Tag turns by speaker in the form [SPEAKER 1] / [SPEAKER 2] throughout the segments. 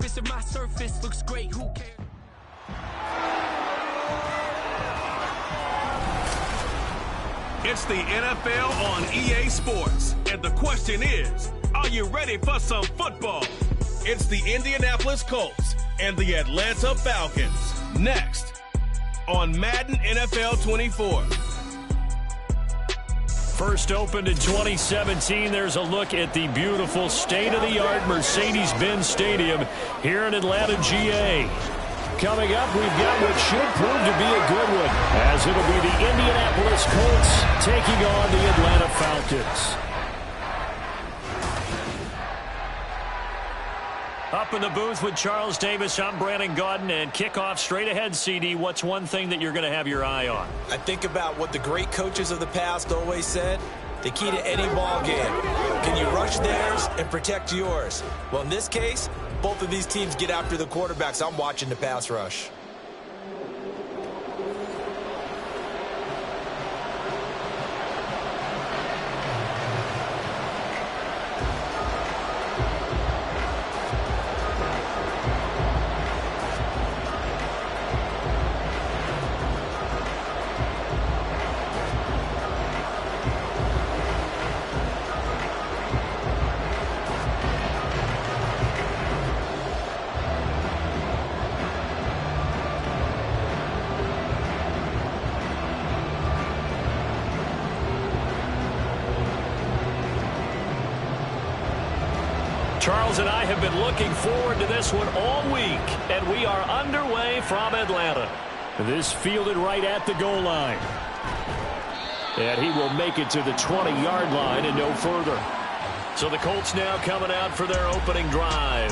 [SPEAKER 1] purpose and my surface looks great. Who cares?
[SPEAKER 2] It's the NFL on EA Sports, and the question is, are you ready for some football? It's the Indianapolis Colts and the Atlanta Falcons. Next on Madden NFL 24.
[SPEAKER 3] First opened in 2017, there's a look at the beautiful state-of-the-art Mercedes-Benz Stadium here in Atlanta, GA. Coming up, we've got what should prove to be a good one, as it'll be the Indianapolis Colts taking on the Atlanta Falcons. Up in the booth with Charles Davis, I'm Brandon Gaudin, and kickoff straight ahead, CD. What's one thing that you're going to have your eye on?
[SPEAKER 4] I think about what the great coaches of the past always said. The key to any ball game. Can you rush theirs and protect yours? Well, in this case, both of these teams get after the quarterbacks. I'm watching the pass rush.
[SPEAKER 3] Charles and I have been looking forward to this one all week, and we are underway from Atlanta. This fielded right at the goal line. And he will make it to the 20-yard line and no further. So the Colts now coming out for their opening drive.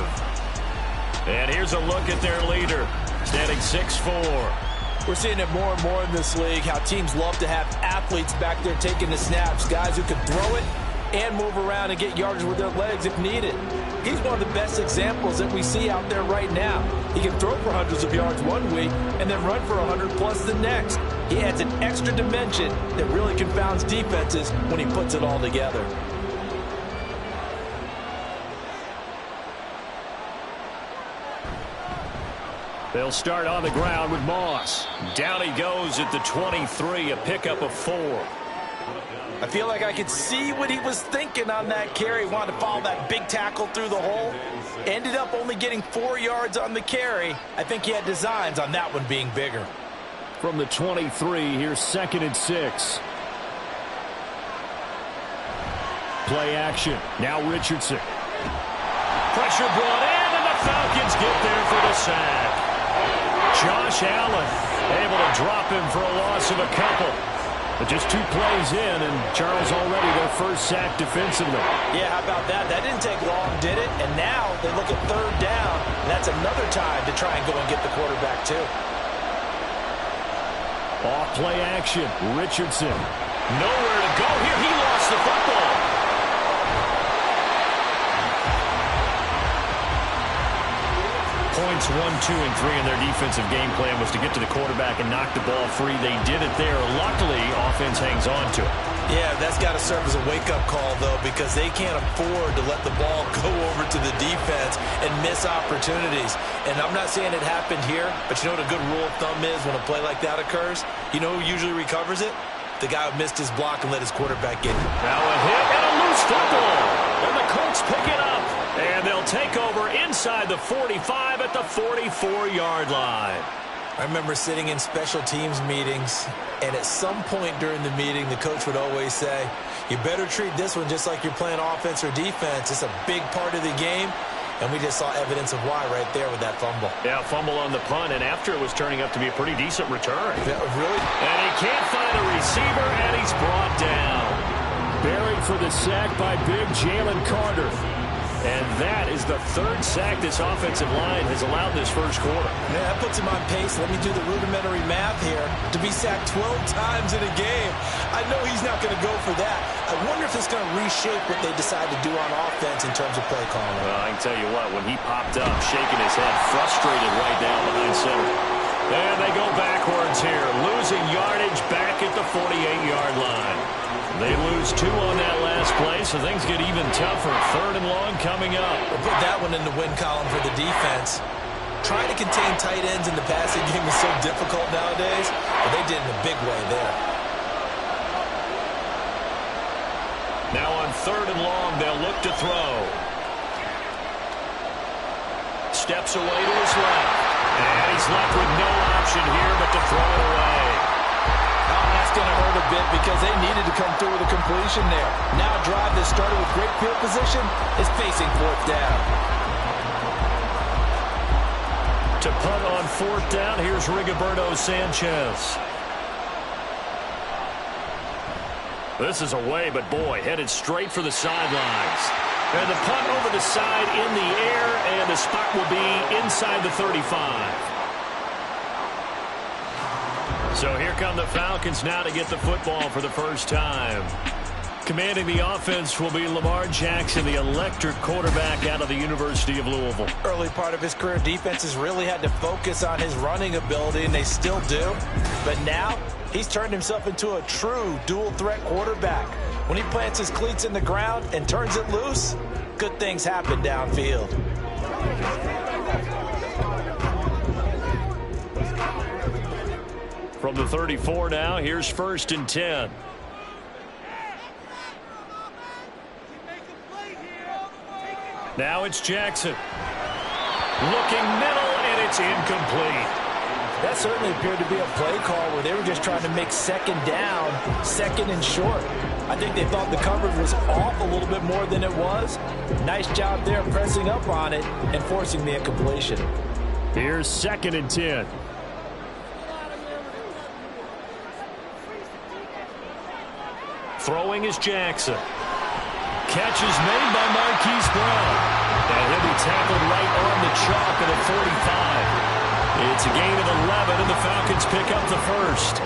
[SPEAKER 3] And here's a look at their leader, standing 6'4".
[SPEAKER 4] We're seeing it more and more in this league, how teams love to have athletes back there taking the snaps, guys who can throw it and move around and get yardage with their legs if needed. He's one of the best examples that we see out there right now. He can throw for hundreds of yards one week and then run for 100+ the next. He adds an extra dimension that really confounds defenses when he puts it all together.
[SPEAKER 3] They'll start on the ground with Moss. Down he goes at the 23, a pickup of 4.
[SPEAKER 4] I feel like I could see what he was thinking on that carry. Wanted to follow that big tackle through the hole. Ended up only getting 4 yards on the carry. I think he had designs on that one being bigger.
[SPEAKER 3] From the 23, here's 2nd and 6. Play action. Now Richardson. Pressure brought in, and the Falcons get there for the sack. Josh Allen able to drop him for a loss of a couple. But just 2 plays in, and Charles already their first sack defensively.
[SPEAKER 4] Yeah, how about that? That didn't take long, did it? And now they look at 3rd down. And that's another time to try and go and get the quarterback, too.
[SPEAKER 3] Off play action. Richardson. Nowhere to go here. He lost the football. Points 1, 2, and 3 in their defensive game plan was to get to the quarterback and knock the ball free. They did it there. Luckily, offense hangs on to it.
[SPEAKER 4] Yeah, that's got to serve as a wake-up call, though, because they can't afford to let the ball go over to the defense and miss opportunities. And I'm not saying it happened here, but you know what a good rule of thumb is when a play like that occurs? You know who usually recovers it? The guy who missed his block and let his quarterback get it.
[SPEAKER 3] Now a hit and a loose football. And the Colts pick it up. And they'll take over inside the 45 at the 44-yard line.
[SPEAKER 4] I remember sitting in special teams meetings, and at some point during the meeting, the coach would always say, you better treat this one just like you're playing offense or defense. It's a big part of the game, and we just saw evidence of why right there with that fumble.
[SPEAKER 3] Yeah, fumble on the punt, and after it was turning up to be a pretty decent return.
[SPEAKER 4] Yeah, really?
[SPEAKER 3] And he can't find a receiver, and he's brought down. Buried for the sack by big Jalen Carter. And that is the 3rd sack this offensive line has allowed this first quarter.
[SPEAKER 4] Yeah, that puts him on pace. Let me do the rudimentary math here. To be sacked 12 times in a game, I know he's not going to go for that. I wonder if it's going to reshape what they decide to do on offense in terms of play calling.
[SPEAKER 3] Well, I can tell you what, when he popped up, shaking his head, frustrated right down behind center. And they go backwards here, losing yardage back at the 48-yard line. They lose 2 on that last play, so things get even tougher. 3rd and long coming up.
[SPEAKER 4] We'll put that one in the win column for the defense. Trying to contain tight ends in the passing game is so difficult nowadays, but they did in a big way there.
[SPEAKER 3] Now on 3rd and long, they'll look to throw. Steps away to his left. And he's left with no option here but to throw it away.
[SPEAKER 4] Oh, that's going to hurt a bit because they needed to come through with a completion there. Now a drive that started with great field position is facing 4th down.
[SPEAKER 3] To punt on 4th down, here's Rigoberto Sanchez. This is away, but boy, headed straight for the sidelines. And the punt over the side in the air, and the spot will be inside the 35. So here come the Falcons now to get the football for the first time. Commanding the offense will be Lamar Jackson, the electric quarterback out of the University of Louisville.
[SPEAKER 4] Early part of his career, defenses really had to focus on his running ability, and they still do. But now, he's turned himself into a true dual-threat quarterback. When he plants his cleats in the ground and turns it loose, good things happen downfield.
[SPEAKER 3] From the 34 now, here's 1st and 10. Now it's Jackson. Looking middle, and it's incomplete.
[SPEAKER 4] That certainly appeared to be a play call where they were just trying to make 2nd down, 2nd and short. I think they thought the coverage was off a little bit more than it was. Nice job there pressing up on it and forcing the incompletion.
[SPEAKER 3] Here's 2nd and 10. Throwing is Jackson. Catch is made by Marquise Brown. And he'll be tackled right on the chalk at the 45. It's a gain of 11, and the Falcons pick up the 1st.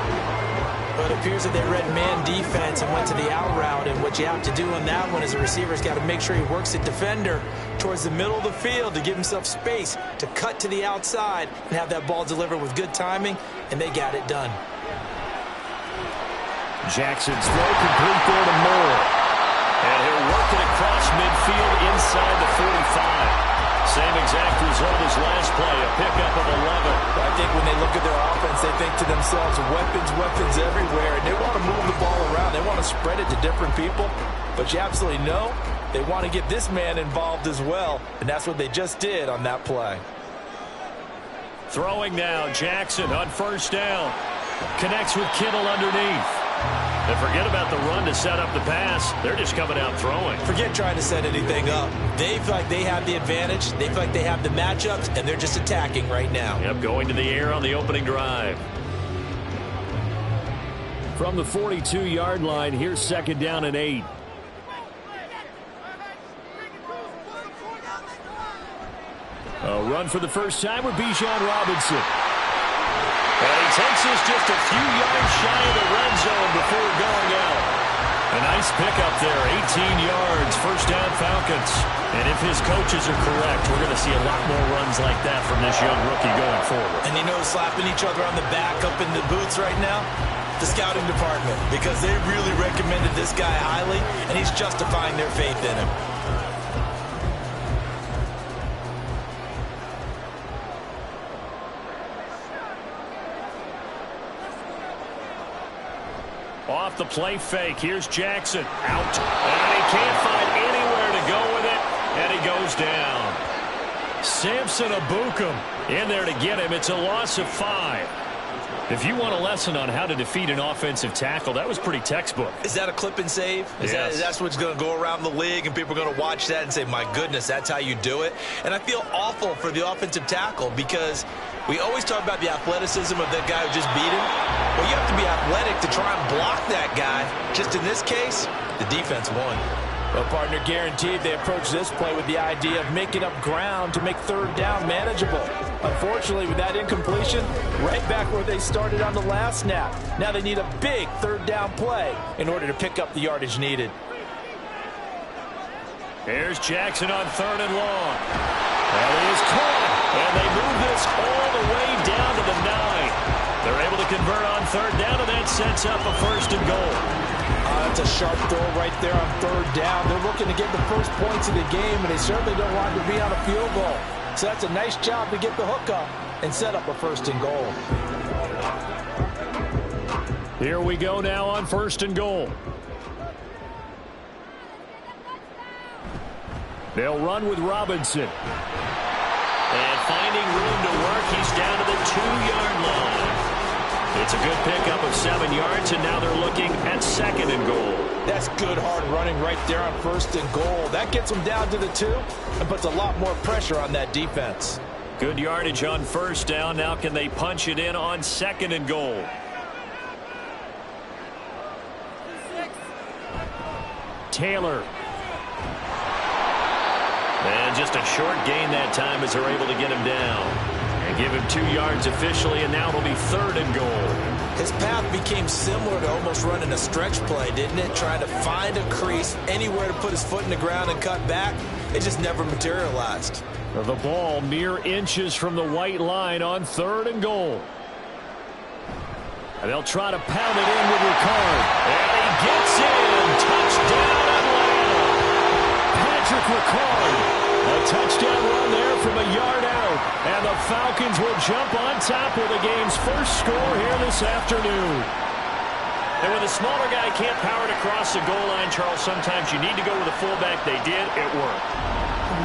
[SPEAKER 4] But it appears that they read man defense and went to the out route. And what you have to do on that one is the receiver's got to make sure he works the defender towards the middle of the field to give himself space to cut to the outside and have that ball delivered with good timing, and they got it done.
[SPEAKER 3] Jackson's throw complete there to Moore. And he'll work it across midfield inside the 45. Same exact result as last play, a pickup of 11.
[SPEAKER 4] I think when they look at their offense, they think to themselves, weapons, weapons everywhere, and they want to move the ball around. They want to spread it to different people, but you absolutely know they want to get this man involved as well, and that's what they just did on that play.
[SPEAKER 3] Throwing now, Jackson on 1st down. Connects with Kittle underneath. And forget about the run to set up the pass. They're just coming out throwing.
[SPEAKER 4] Forget trying to set anything up. They feel like they have the advantage. They feel like they have the matchups, and they're just attacking right now.
[SPEAKER 3] Yep, going to the air on the opening drive. From the 42-yard line, here's 2nd down and 8. A run for the first time with Bijan Robinson. And he takes us just a few yards shy of the red zone before going out. A nice pickup there, 18 yards, 1st down Falcons. And if his coaches are correct, we're going to see a lot more runs like that from this young rookie going forward.
[SPEAKER 4] And you know, slapping each other on the back up in the boots right now? The scouting department, because they really recommended this guy highly, and he's justifying their faith in him.
[SPEAKER 3] Off the play fake. Here's Jackson. Out. And he can't find anywhere to go with it. And he goes down. Samson Abukum in there to get him. It's a loss of 5. If you want a lesson on how to defeat an offensive tackle, that was pretty textbook.
[SPEAKER 4] Is that a clip and save? That's what's going to go around the league, and people are going to watch that and say, my goodness, that's how you do it? And I feel awful for the offensive tackle because we always talk about the athleticism of that guy who just beat him. Well, you have to be athletic to try and block that guy. Just in this case, the defense won. Well, partner, guaranteed they approach this play with the idea of making up ground to make 3rd down manageable. Unfortunately, with that incompletion, right back where they started on the last snap. Now they need a big 3rd down play in order to pick up the yardage needed.
[SPEAKER 3] Here's Jackson on 3rd and long. And he is caught. And they move this all the way down to the 9. They're able to convert on 3rd down, and that sets up a 1st and goal.
[SPEAKER 4] That's a sharp throw right there on third down. They're looking to get the first points of the game, and they certainly don't want to be on a field goal. So that's a nice job to get the hook up and set up a 1st and goal.
[SPEAKER 3] Here we go now on 1st and goal. They'll run with Robinson.
[SPEAKER 5] And finding room to work, he's down to the 2-yard line. It's a good pickup of 7 yards, and now they're looking at 2nd and goal.
[SPEAKER 4] That's good hard running right there on 1st and goal. That gets them down to the 2 and puts a lot more pressure on that defense.
[SPEAKER 5] Good yardage on 1st down. Now can they punch it in on 2nd and goal?
[SPEAKER 3] Taylor.
[SPEAKER 5] And just a short gain that time as they're able to get him down. And give him 2 yards officially, and now it'll be 3rd and goal.
[SPEAKER 4] His path became similar to almost running a stretch play, didn't it? Trying to find a crease, anywhere to put his foot in the ground and cut back. It just never materialized.
[SPEAKER 3] The ball mere inches from the white line on 3rd and goal. And they'll try to pound it in with Ricard.
[SPEAKER 5] And he gets in. Touchdown, Atlanta.
[SPEAKER 3] Patrick Ricard. A touchdown run there from a yard out. And the Falcons will jump on top with the game's first score here this afternoon.
[SPEAKER 5] And when the smaller guy can't power it across the goal line, Charles, sometimes you need to go with a fullback. They did. It worked.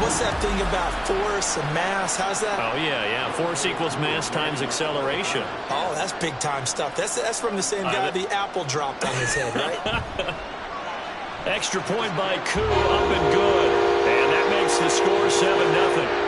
[SPEAKER 4] What's that thing about force and mass? How's that?
[SPEAKER 5] Oh, yeah. Force equals mass times acceleration.
[SPEAKER 4] Oh, that's big-time stuff. That's from the same guy the apple dropped on his head, right?
[SPEAKER 5] Extra point by Koo, up and good. And that makes the score 7-0.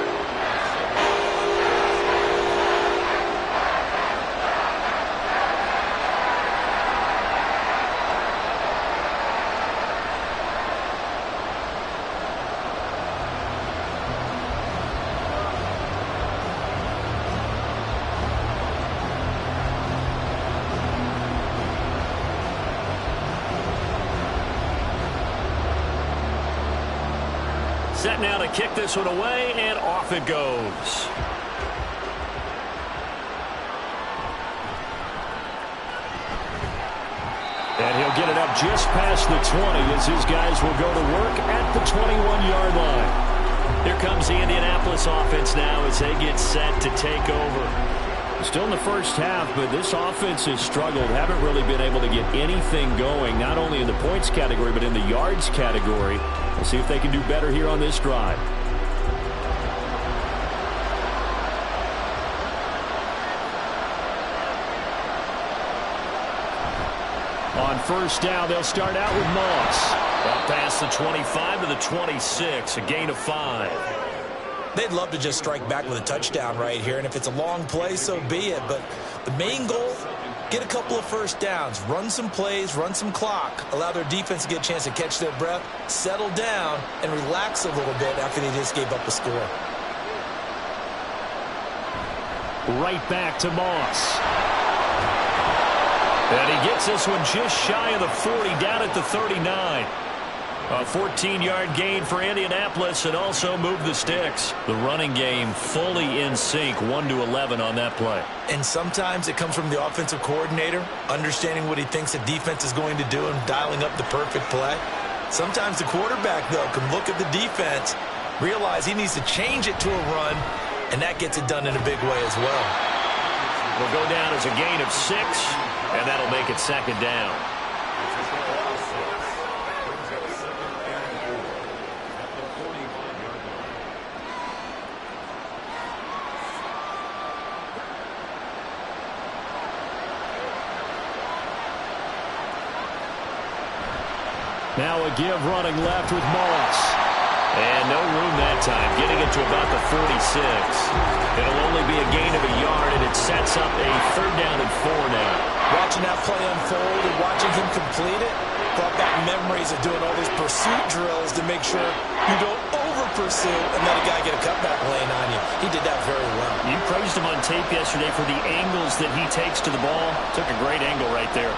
[SPEAKER 5] Set now to kick this one away, and off it goes.
[SPEAKER 3] And he'll get it up just past the 20 as his guys will go to work at the 21-yard line.
[SPEAKER 5] Here comes the Indianapolis offense now as they get set to take over.
[SPEAKER 3] Still in the first half, but this offense has struggled. Haven't really been able to get anything going, not only in the points category, but in the yards category. We'll see if they can do better here on this drive. On 1st down, they'll start out with Moss.
[SPEAKER 5] Up past the 25 to the 26, a gain of 5.
[SPEAKER 4] They'd love to just strike back with a touchdown right here, and if it's a long play, so be it. But the main goal, get a couple of 1st downs, run some plays, run some clock, allow their defense to get a chance to catch their breath, settle down, and relax a little bit after they just gave up a score.
[SPEAKER 3] Right back to Moss.
[SPEAKER 5] And he gets this one just shy of the 40, down at the 39. A 14-yard gain for Indianapolis, and also move the sticks. The running game fully in sync, 1-11 on that play.
[SPEAKER 4] And sometimes it comes from the offensive coordinator, understanding what he thinks the defense is going to do and dialing up the perfect play. Sometimes the quarterback, though, can look at the defense, realize he needs to change it to a run, and that gets it done in a big way as well.
[SPEAKER 5] Will go down as a gain of 6, and that'll make it 2nd down.
[SPEAKER 3] Now a give running left with Moss.
[SPEAKER 5] And no room that time, getting it to about the 46. It'll only be a gain of a yard, and it sets up a 3rd down and 4 now.
[SPEAKER 4] Watching that play unfold and watching him complete it brought back memories of doing all these pursuit drills to make sure you don't over-pursue and let a guy get a cutback lane on you. He did that very well.
[SPEAKER 5] You praised him on tape yesterday for the angles that he takes to the ball. Took a great angle right there.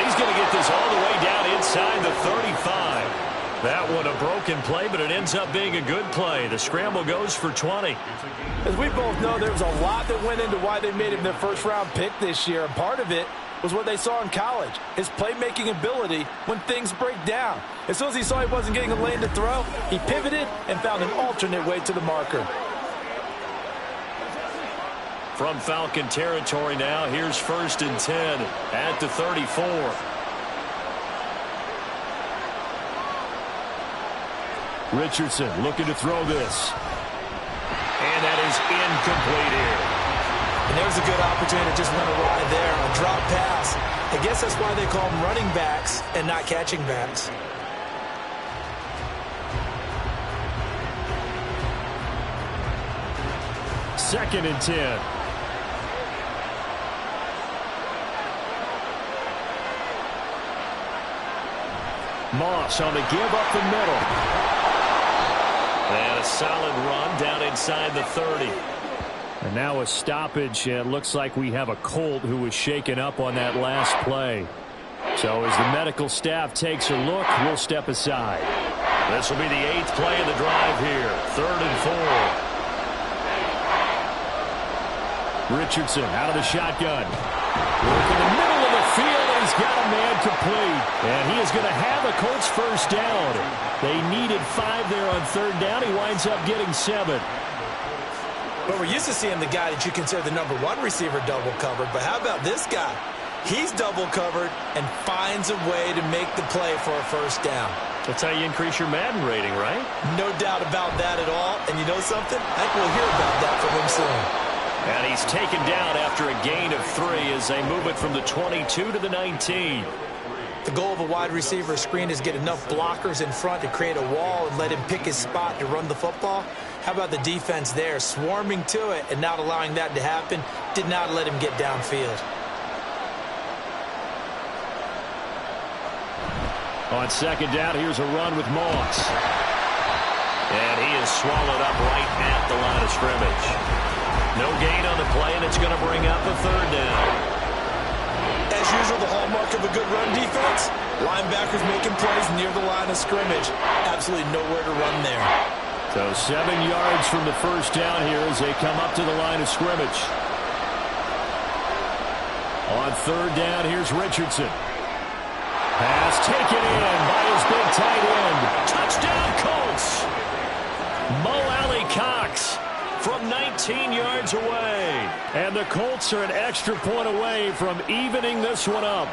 [SPEAKER 5] He's going to get this all the way down inside the 35. That
[SPEAKER 3] one a broken play, but it ends up being a good play. The scramble goes for 20.
[SPEAKER 4] As we both know, there was a lot that went into why they made him their first-round pick this year, and part of it was what they saw in college, his playmaking ability when things break down. As soon as he saw he wasn't getting a lane to throw, he pivoted and found an alternate way to the marker.
[SPEAKER 3] From Falcon territory now, here's 1st and 10 at the 34. Richardson looking to throw this. And that is incomplete here.
[SPEAKER 4] And there's a good opportunity to just went awry there. A drop pass. I guess that's why they call them running backs and not catching backs.
[SPEAKER 3] Second and 10. Moss on the give up the middle. And a solid run down inside the 30. And now a stoppage. It looks like we have a Colt who was shaken up on that last play. So as the medical staff takes a look, we'll step aside. This will be the 8th play of the drive here. 3rd and 4. Richardson out of the shotgun. Work in the middle of the field, and he's got a man complete. And he is going to have a Colts first down. They needed 5 there on 3rd down. He winds up getting 7.
[SPEAKER 4] But we're used to seeing the guy that you consider the number 1 receiver double covered. But how about this guy? He's double covered and finds a way to make the play for a first down.
[SPEAKER 3] That's how you increase your Madden rating, right?
[SPEAKER 4] No doubt about that at all. And you know something? I think we'll hear about that from him soon.
[SPEAKER 3] And he's taken down after a gain of 3 as they move it from the 22 to the 19.
[SPEAKER 4] The goal of a wide receiver screen is get enough blockers in front to create a wall and let him pick his spot to run the football. How about the defense there, swarming to it and not allowing that to happen? Did not let him get downfield.
[SPEAKER 3] On 2nd down, here's a run with Moss. And he is swallowed up right at the line of scrimmage. No gain on the play, and it's going to bring up a 3rd down.
[SPEAKER 4] As usual, the hallmark of a good run defense, linebackers making plays near the line of scrimmage. Absolutely nowhere to run there.
[SPEAKER 3] So 7 yards from the first down here as they come up to the line of scrimmage. On 3rd down, here's Richardson. Pass taken in by his big tight end. Touchdown, Colts! Mo Alley-Cox from 19 yards away. And the Colts are an extra point away from evening this one up.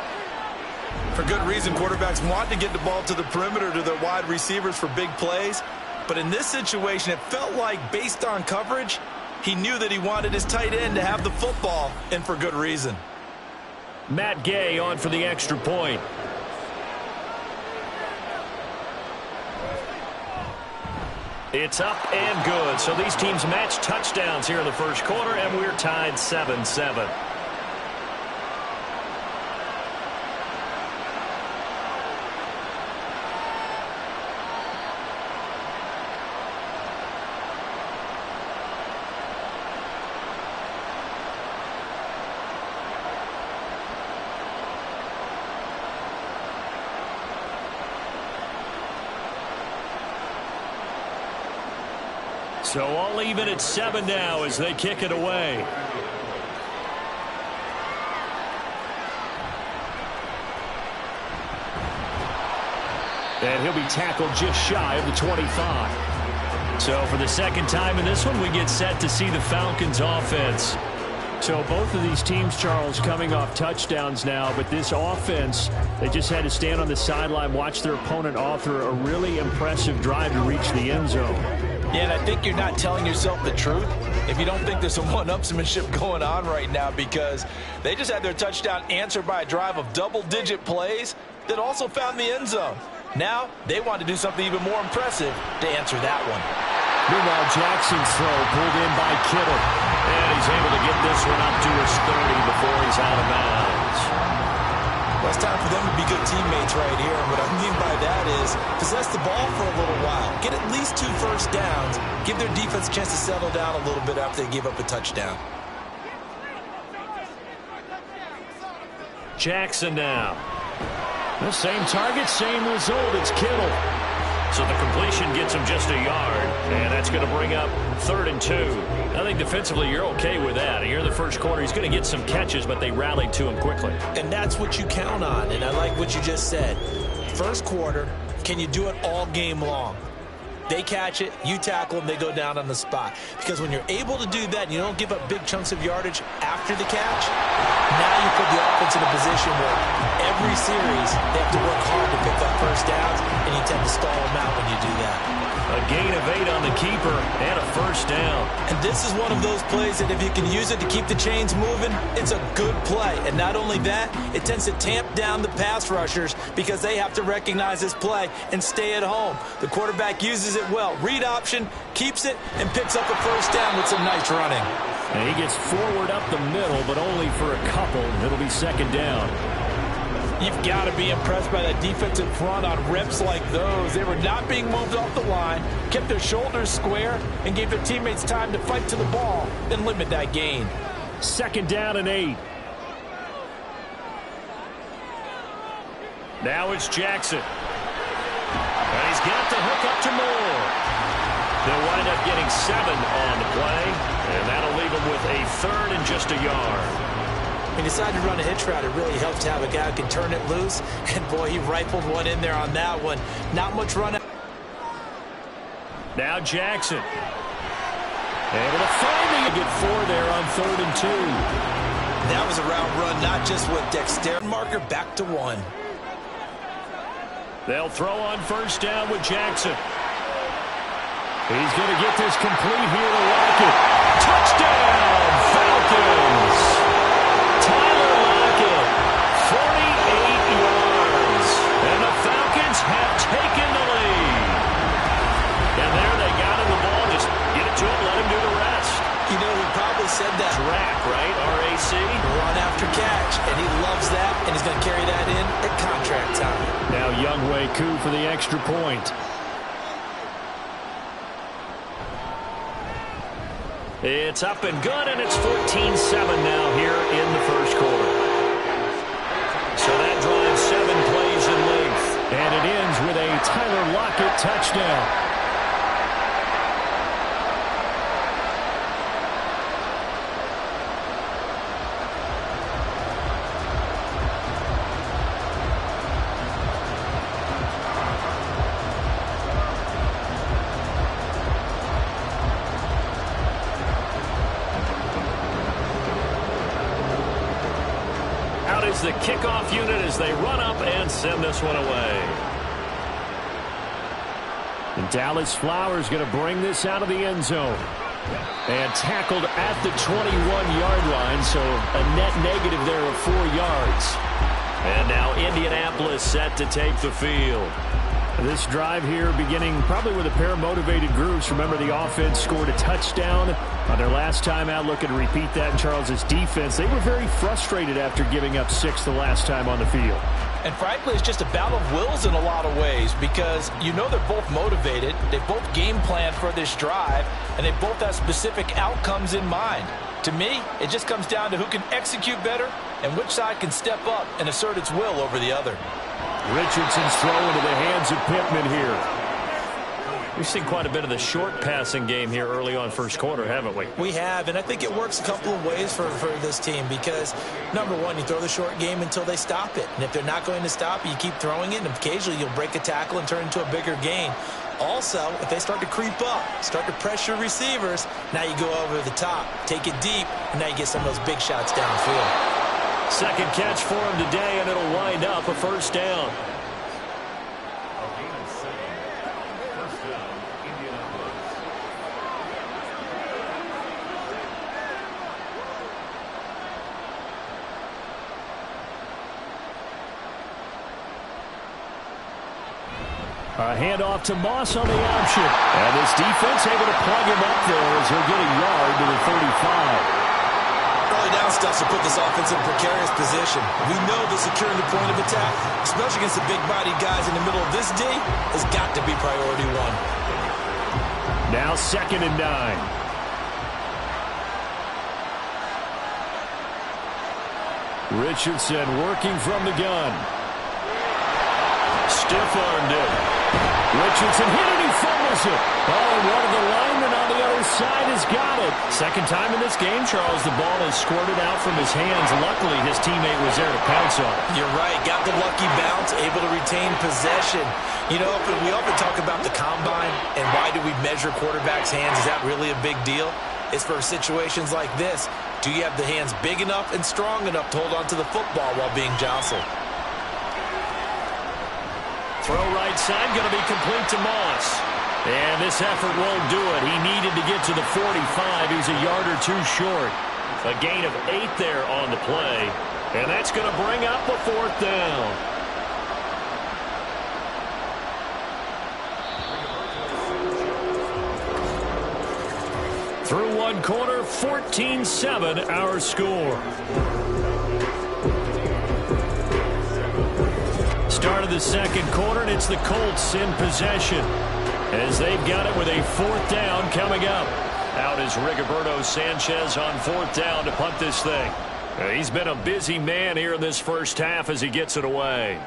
[SPEAKER 4] For good reason, quarterbacks want to get the ball to the perimeter to their wide receivers for big plays. But in this situation, it felt like, based on coverage, he knew that he wanted his tight end to have the football, and for good reason.
[SPEAKER 3] Matt Gay on for the extra point. It's up and good. So these teams match touchdowns here in the first quarter, and we're tied 7-7. So all even at 7 now as they kick it away. And he'll be tackled just shy of the 25. So for the 2nd time in this one, we get set to see the Falcons offense. So both of these teams, Charles, coming off touchdowns now, but this offense, they just had to stand on the sideline, watch their opponent author a really impressive drive to reach the end zone.
[SPEAKER 4] Yeah, and I think you're not telling yourself the truth if you don't think there's some one-upsmanship going on right now, because they just had their touchdown answered by a drive of double-digit plays that also found the end zone. Now, they want to do something even more impressive to answer that one.
[SPEAKER 3] Meanwhile, Jackson's throw pulled in by Kittle. And he's able to get this one up to his 30 before he's out of bounds.
[SPEAKER 4] Well, it's time for them to be good teammates right here. And what I mean by that is possess the ball for a little while. Get at least 2 first downs. Give their defense a chance to settle down a little bit after they give up a touchdown.
[SPEAKER 3] Jackson now. The same target, same result. It's Kittle. So the completion gets him just a yard, and that's going to bring up 3rd and 2. I think defensively you're okay with that. Here in the first quarter, he's going to get some catches, but they rallied to him quickly.
[SPEAKER 4] And that's what you count on, and I like what you just said. First quarter, can you do it all game long? They catch it, you tackle them, they go down on the spot. Because when you're able to do that and you don't give up big chunks of yardage after the catch, now you put the offense in a position where every series they have to work hard to pick up first downs, and you tend to stall them out when you do that.
[SPEAKER 3] A gain of 8 on the keeper and a first down.
[SPEAKER 4] And this is one of those plays that if you can use it to keep the chains moving, it's a good play. And not only that, it tends to tamp down the pass rushers because they have to recognize this play and stay at home. The quarterback uses it well. Read option, keeps it, and picks up a first down with some nice running.
[SPEAKER 3] And he gets forward up the middle, but only for a couple. It'll be 2nd down.
[SPEAKER 4] You've got to be impressed by that defensive front on reps like those. They were not being moved off the line, kept their shoulders square, and gave their teammates time to fight to the ball and limit that gain.
[SPEAKER 3] 2nd down and 8. Now it's Jackson. And he's got the hook up to Moore. They'll wind up getting 7 on the play, and that'll leave him with a 3rd and just a yard.
[SPEAKER 4] When he decided to run a hitch route, it really helps to have a guy who can turn it loose. And, boy, he rifled one in there on that one. Not much run.
[SPEAKER 3] Now Jackson. Able to finally get 4 there on 3rd and 2.
[SPEAKER 4] That was a route run, not just with dexterity. Marker back to 1.
[SPEAKER 3] They'll throw on first down with Jackson. He's going to get this complete here to Lockett. Touchdown, Falcons! Tyler Lockett, 48 yards. And the Falcons have taken the lead. And there they got him the ball. Just get it to him, let him do the rest.
[SPEAKER 4] You know, he probably said that.
[SPEAKER 3] Rack, right? R-A-C?
[SPEAKER 4] Run after catch. And he loves that, and he's going to carry that in at contract time.
[SPEAKER 3] Now Younghoe Koo for the extra point. It's up and good, and it's 14-7 now here in the first quarter. So that drives 7 plays in length. And it ends with a Tyler Lockett touchdown. The kickoff unit as they run up and send this one away. And Dallas Flowers going to bring this out of the end zone. And tackled at the 21-yard line, so a net negative there of 4 yards. And now Indianapolis set to take the field. This drive here beginning probably with a pair of motivated groups. Remember, the offense scored a touchdown on their last time out. Looking to repeat that in Charles's defense. They were very frustrated after giving up 6 the last time on the field.
[SPEAKER 4] And frankly, it's just a battle of wills in a lot of ways because you know they're both motivated. They both game planned for this drive, and they both have specific outcomes in mind. To me, it just comes down to who can execute better and which side can step up and assert its will over the other.
[SPEAKER 3] Richardson's throw into the hands of Pittman here. We've seen quite a bit of the short passing game here early on first quarter, haven't we?
[SPEAKER 4] We have, and I think it works a couple of ways for this team because, number one, you throw the short game until they stop it. And if they're not going to stop it, you keep throwing it, and occasionally you'll break a tackle and turn into a bigger gain. Also, if they start to creep up, start to pressure receivers, now you go over the top, take it deep, and now you get some of those big shots downfield.
[SPEAKER 3] Second catch for him today, and it'll wind up a first down. A handoff to Moss on the option. And this defense able to plug him up there as he'll get a yard to the 35.
[SPEAKER 4] Early down stuff to put this offense in a precarious position. We know that securing the point of attack, especially against the big-bodied guys in the middle of this D, has got to be priority 1.
[SPEAKER 3] Now 2nd and 9. Richardson working from the gun. Stiff-armed him. Richardson hit it, he fumbles it. Oh, and one of the linemen on the other side has got it. Second time in this game, Charles, the ball has squirted out from his hands. Luckily, his teammate was there to pounce on it.
[SPEAKER 4] You're right. Got the lucky bounce, able to retain possession. You know, we often talk about the combine and why do we measure quarterbacks' hands. Is that really a big deal? It's for situations like this. Do you have the hands big enough and strong enough to hold on to the football while being jostled?
[SPEAKER 3] Throw right side, going to be complete to Moss. And this effort won't do it. He needed to get to the 45. He was a yard or two short. A gain of 8 there on the play. And that's going to bring up a 4th down. Through one quarter, 14-7 our score. Start of the second quarter, and it's the Colts in possession as they've got it with a 4th down coming up. Out is Rigoberto Sanchez on 4th down to punt this thing. He's been a busy man here in this first half as he gets it away.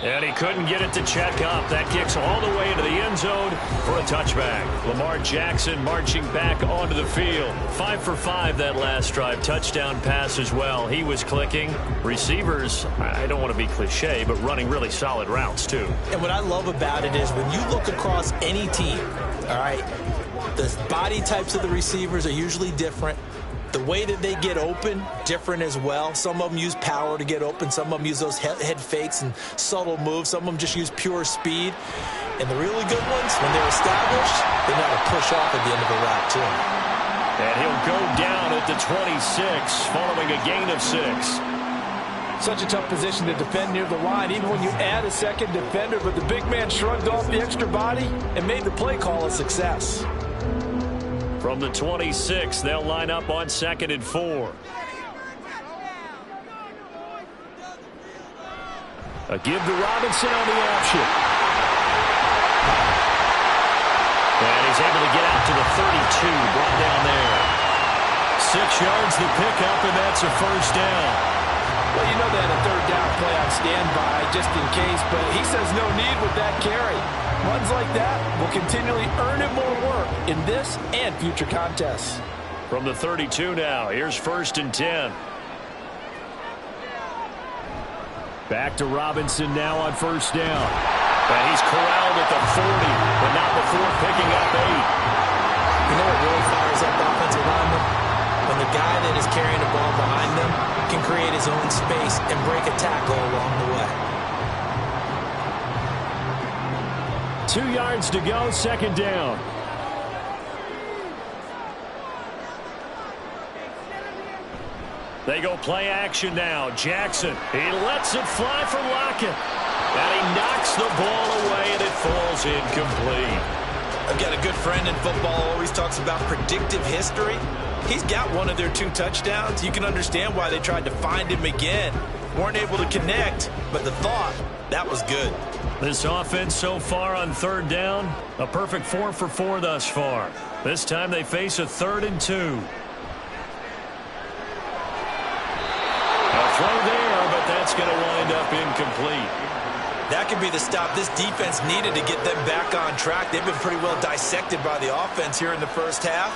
[SPEAKER 3] And he couldn't get it to check up. That kicks all the way into the end zone for a touchback. Lamar Jackson marching back onto the field. 5 for 5 that last drive. Touchdown pass as well. He was clicking. Receivers, I don't want to be cliche, but running really solid routes too.
[SPEAKER 4] And what I love about it is when you look across any team, all right, the body types of the receivers are usually different. The way that they get open, different as well. Some of them use power to get open. Some of them use those head fakes and subtle moves. Some of them just use pure speed. And the really good ones, when they're established, they know how to push off at the end of a route, too.
[SPEAKER 3] And he'll go down at the 26, following a gain of 6.
[SPEAKER 6] Such a tough position to defend near the line, even when you add a second defender. But the big man shrugged off the extra body and made the play call a success.
[SPEAKER 3] From the 26, they'll line up on 2nd and 4. A give to Robinson on the option. And he's able to get out to the 32, brought down there. 6 yards the pickup, and that's a 1st down.
[SPEAKER 6] Well, you know they had a 3rd down play on standby just in case, but he says no need with that carry. Runs like that will continually earn him more work in this and future contests.
[SPEAKER 3] From the 32 now, here's 1st and 10. Back to Robinson now on 1st down. And he's corralled at the 40, but not before picking up 8.
[SPEAKER 4] You know what really fires up offensive linemen? When the guy that is carrying the ball behind them can create his own space and break a tackle along the way.
[SPEAKER 3] 2 yards to go, 2nd down. They go play action now. Jackson, he lets it fly for Lockett. And he knocks the ball away, and it falls incomplete.
[SPEAKER 4] I've got a good friend in football who always talks about predictive history. He's got one of their 2 touchdowns. You can understand why they tried to find him again. Weren't able to connect, but the thought, that was good.
[SPEAKER 3] This offense so far on 3rd down, a perfect 4 for 4 thus far. This time they face a 3rd and 2. A throw there, but that's going to wind up incomplete.
[SPEAKER 4] That could be the stop this defense needed to get them back on track. They've been pretty well dissected by the offense here in the first half.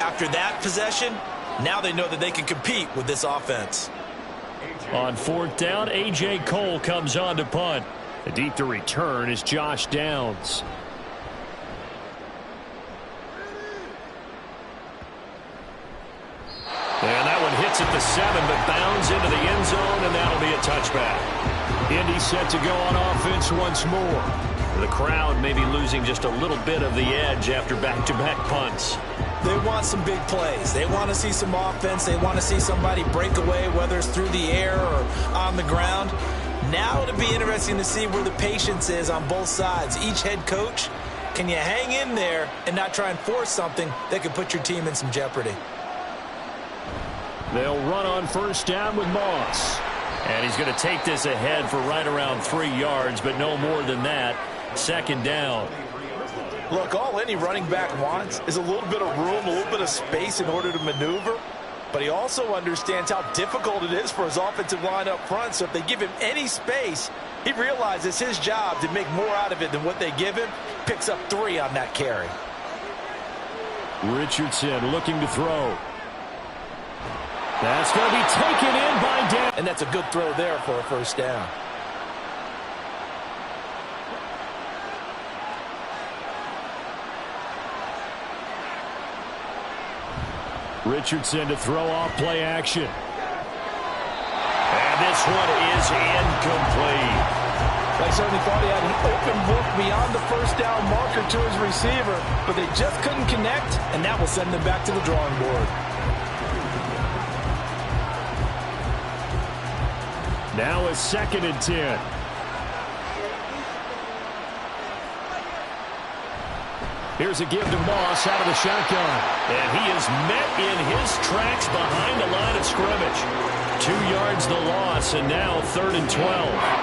[SPEAKER 4] After that possession, now they know that they can compete with this offense.
[SPEAKER 3] On 4th down, A.J. Cole comes on to punt. Deep to return is Josh Downs. And that one hits at the 7, but bounds into the end zone, and that'll be a touchback. Indy set to go on offense once more. The crowd may be losing just a little bit of the edge after back-to-back punts.
[SPEAKER 4] They want some big plays. They want to see some offense. They want to see somebody break away, whether it's through the air or on the ground. Now it'll be interesting to see where the patience is on both sides. Each head coach, can you hang in there and not try and force something that could put your team in some jeopardy?
[SPEAKER 3] They'll run on 1st down with Moss. And he's going to take this ahead for right around 3 yards, but no more than that. 2nd down.
[SPEAKER 6] Look, all any running back wants is a little bit of room, a little bit of space in order to maneuver. but he also understands how difficult it is for his offensive line up front. So if they give him any space, he realizes his job to make more out of it than what they give him. Picks up 3 on that carry.
[SPEAKER 3] Richardson looking to throw. That's going to be taken in by Dan.
[SPEAKER 6] And that's a good throw there for a first down.
[SPEAKER 3] Richardson to throw off play action.
[SPEAKER 5] And this one is incomplete.
[SPEAKER 6] I certainly thought he had an open look beyond the first down marker to his receiver, but they just couldn't connect, and that will send them back to the drawing board.
[SPEAKER 3] Now a 2nd and 10. Here's a give to Moss out of the shotgun.
[SPEAKER 5] And he is met in his tracks behind the line of scrimmage. 2 yards the loss, and now 3rd and 12.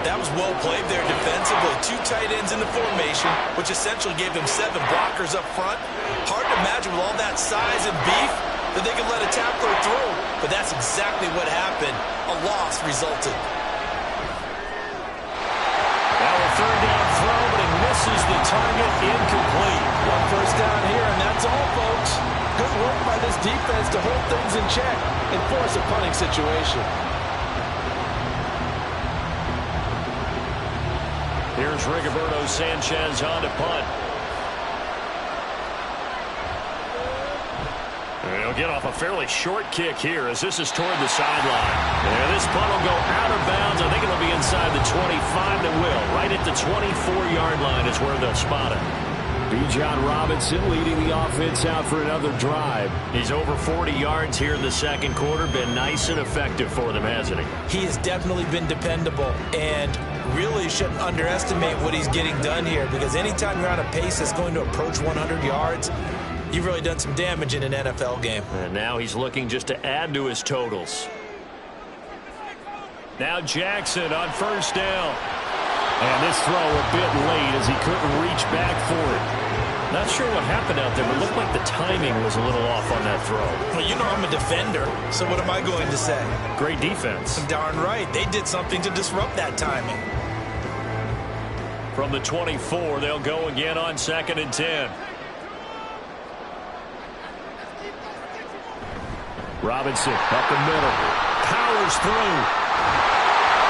[SPEAKER 4] That was well played there defensively. 2 tight ends in the formation, which essentially gave him 7 blockers up front. Hard to imagine with all that size and beef that they could let a tackler through. But that's exactly what happened. A loss resulted.
[SPEAKER 5] Now a 3rd down throw, but it misses the target. Incomplete.
[SPEAKER 6] 1 first down here, and that's all, folks. Good work by this defense to hold things in check and force a punting situation.
[SPEAKER 5] Here's Rigoberto Sanchez on to punt. He'll get off a fairly short kick here as this is toward the sideline. And this punt will go out of bounds. I think it'll be inside the 25. That will. Right at the 24-yard line is where they'll spot it.
[SPEAKER 3] Bijan Robinson leading the offense out for another drive.
[SPEAKER 5] He's over 40 yards here in the 2nd quarter. Been nice and effective for them, hasn't he?
[SPEAKER 6] He has definitely been dependable, and really shouldn't underestimate what he's getting done here, because anytime you're on a pace that's going to approach 100 yards, you've really done some damage in an NFL game.
[SPEAKER 5] And now he's looking just to add to his totals. Now Jackson on 1st down.
[SPEAKER 3] And this throw a bit late as he couldn't reach back for it.
[SPEAKER 5] Not sure what happened out there, but it looked like the timing was a little off on that throw.
[SPEAKER 6] Well, you know I'm a defender, so what am I going to say?
[SPEAKER 5] Great defense.
[SPEAKER 6] Darn right. They did something to disrupt that timing.
[SPEAKER 5] From the 24, they'll go again on 2nd and 10.
[SPEAKER 3] Robinson up the middle.
[SPEAKER 5] Powers through.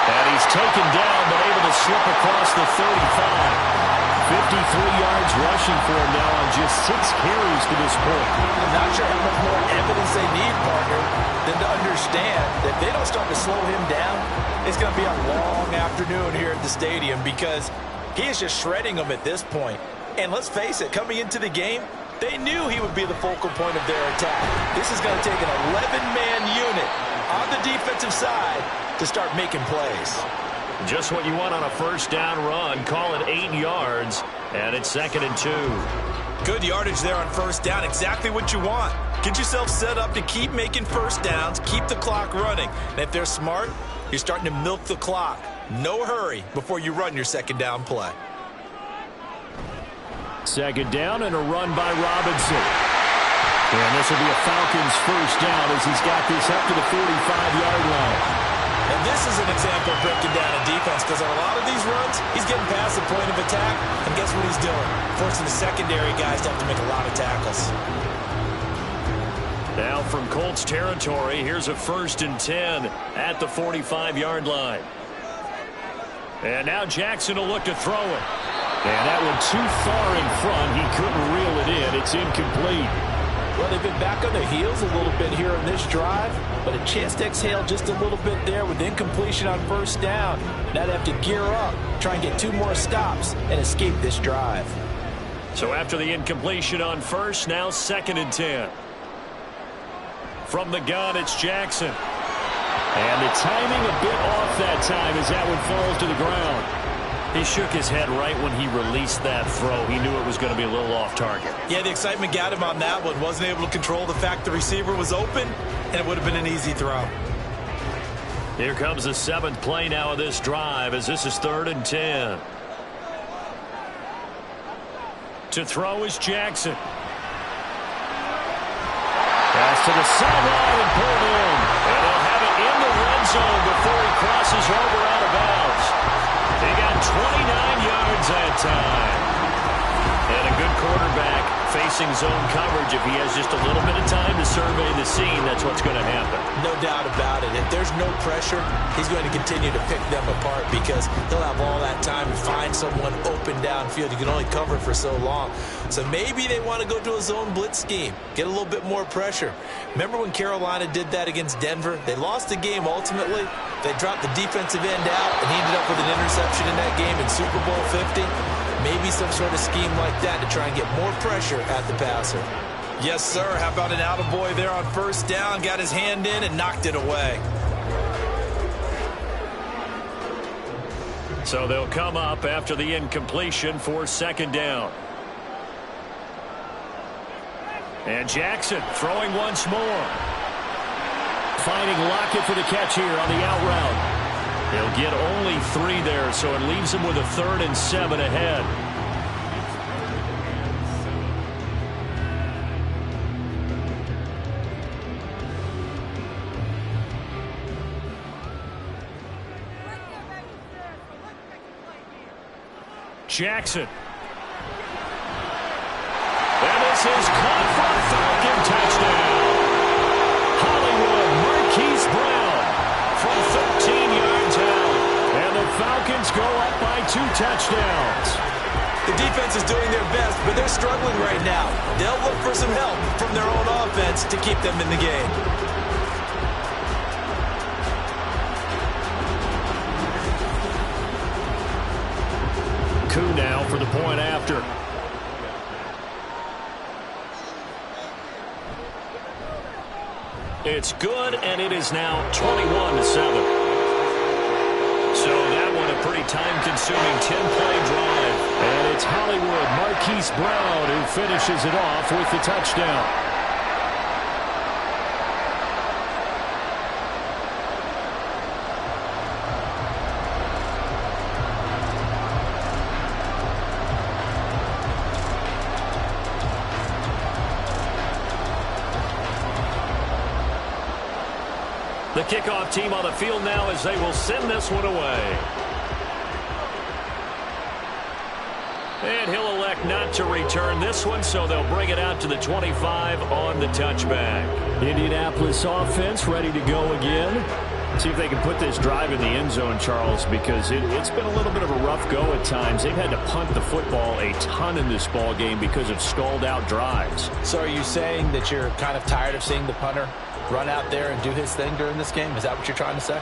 [SPEAKER 5] And he's taken down, but able to slip across the 35. 53 yards rushing for him now on just 6 carries to this point.
[SPEAKER 6] I'm not sure how much more evidence they need, partner, than to understand that if they don't start to slow him down, it's going to be a long afternoon here at the stadium, because he is just shredding them at this point. And let's face it, coming into the game, they knew he would be the focal point of their attack. This is going to take an 11-man unit on the defensive side to start making plays.
[SPEAKER 5] Just what you want on a 1st down run. Call it 8 yards, and it's 2nd and 2.
[SPEAKER 6] Good yardage there on 1st down. Exactly what you want. Get yourself set up to keep making 1st downs, keep the clock running. And if they're smart, you're starting to milk the clock. No hurry before you run your 2nd down play.
[SPEAKER 3] 2nd down and a run by Robinson. And this will be a Falcons 1st down as he's got this up to the 45-yard line.
[SPEAKER 6] And this is an example of breaking down a defense, because on a lot of these runs, he's getting past the point of attack, and guess what he's doing? Forcing the secondary guys to have to make a lot of tackles.
[SPEAKER 5] Now from Colts territory, here's a 1st and 10 at the 45-yard line. And now Jackson will look to throw it.
[SPEAKER 3] And that one too far in front. He couldn't reel it in. It's incomplete.
[SPEAKER 6] Well, they've been back on their heels a little bit here in this drive, but a chance to exhale just a little bit there with incompletion on 1st down. Now they have to gear up, try and get 2 more stops, and escape this drive.
[SPEAKER 5] So after the incompletion on 1st, now 2nd and 10. From the gun, it's Jackson.
[SPEAKER 3] And the timing a bit off that time as that one falls to the ground.
[SPEAKER 5] He shook his head right when he released that throw. He knew it was going to be a little off target.
[SPEAKER 6] Yeah, the excitement got him on that one. Wasn't able to control the fact the receiver was open, and it would have been an easy throw.
[SPEAKER 5] Here comes the 7th play now of this drive as this is 3rd and 10. To throw is Jackson.
[SPEAKER 3] Pass to the sideline and pulled in. And they'll have it in the red zone before he crosses over out of bounds. He got 29 yards that time. And a good quarterback facing zone coverage. If he has just a little bit of time to survey the scene, that's what's going to happen.
[SPEAKER 4] No doubt about it. If there's no pressure, he's going to continue to pick them apart because he'll have all that time to find someone open downfield. You can only cover for so long. So maybe they want to go to a zone blitz scheme, get a little bit more pressure. Remember when Carolina did that against Denver? They lost the game ultimately. They dropped the defensive end out, and he ended up with an interception in that game in Super Bowl 50. Maybe some sort of scheme like that to try and get more pressure at the passer.
[SPEAKER 6] Yes, sir. How about an attaboy there on first down? Got his hand in and knocked it away.
[SPEAKER 3] So they'll come up after the incompletion for second down. And Jackson throwing once more. Finding Lockett for the catch here on the out route. He'll get only 3 there, so it leaves him with a 3rd and 7 ahead. Jackson. And this is caught for a Falcon touchdown. Hollywood Marquise Brown from 13 yards out. And the Falcons go up by 2 touchdowns.
[SPEAKER 4] The defense is doing their best, but they're struggling right now. They'll look for some help from their own offense to keep them in the game.
[SPEAKER 3] Coup now for the point after. It's good, and it is now 21-7. So that one a pretty time-consuming 10-play drive. And it's Hollywood Marquise Brown who finishes it off with the touchdown. The kickoff team on the field now as they will send this one away. And he'll elect not to return this one, so they'll bring it out to the 25 on the touchback. Indianapolis offense ready to go again. See if they can put this drive in the end zone, Charles, because it's been a little bit of a rough go at times. They've had to punt the football a ton in this ball game because of stalled-out drives.
[SPEAKER 4] So are you saying that you're kind of tired of seeing the punter run out there and do his thing during this game? Is that what you're trying to say?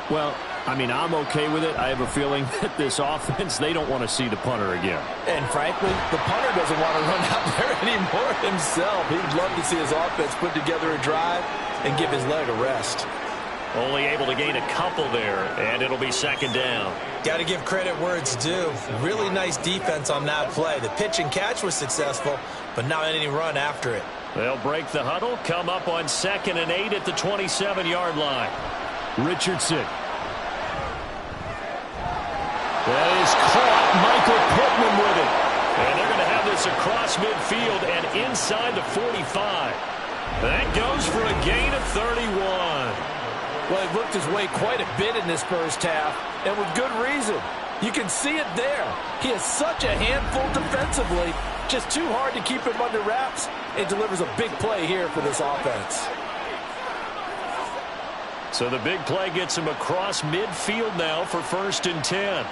[SPEAKER 3] Well, I mean, I'm okay with it. I have a feeling that this offense, they don't want to see the punter again.
[SPEAKER 4] And frankly, the punter doesn't want to run out there anymore himself. He'd love to see his offense put together a drive and give his leg a rest.
[SPEAKER 3] Only able to gain a couple there, and it'll be second down.
[SPEAKER 4] Got to give credit where it's due. Really nice defense on that play. The pitch and catch was successful, but not any run after it.
[SPEAKER 3] They'll break the huddle, come up on 2nd and 8 at the 27-yard line. Richardson. That is caught. Michael Pittman with it. And they're going to have this across midfield and inside the 45. That goes for a gain of 31.
[SPEAKER 6] Well, he looked his way quite a bit in this first half, and with good reason. You can see it there. He is such a handful defensively, just too hard to keep him under wraps, and delivers a big play here for this offense.
[SPEAKER 3] So the big play gets him across midfield now for 1st and 10.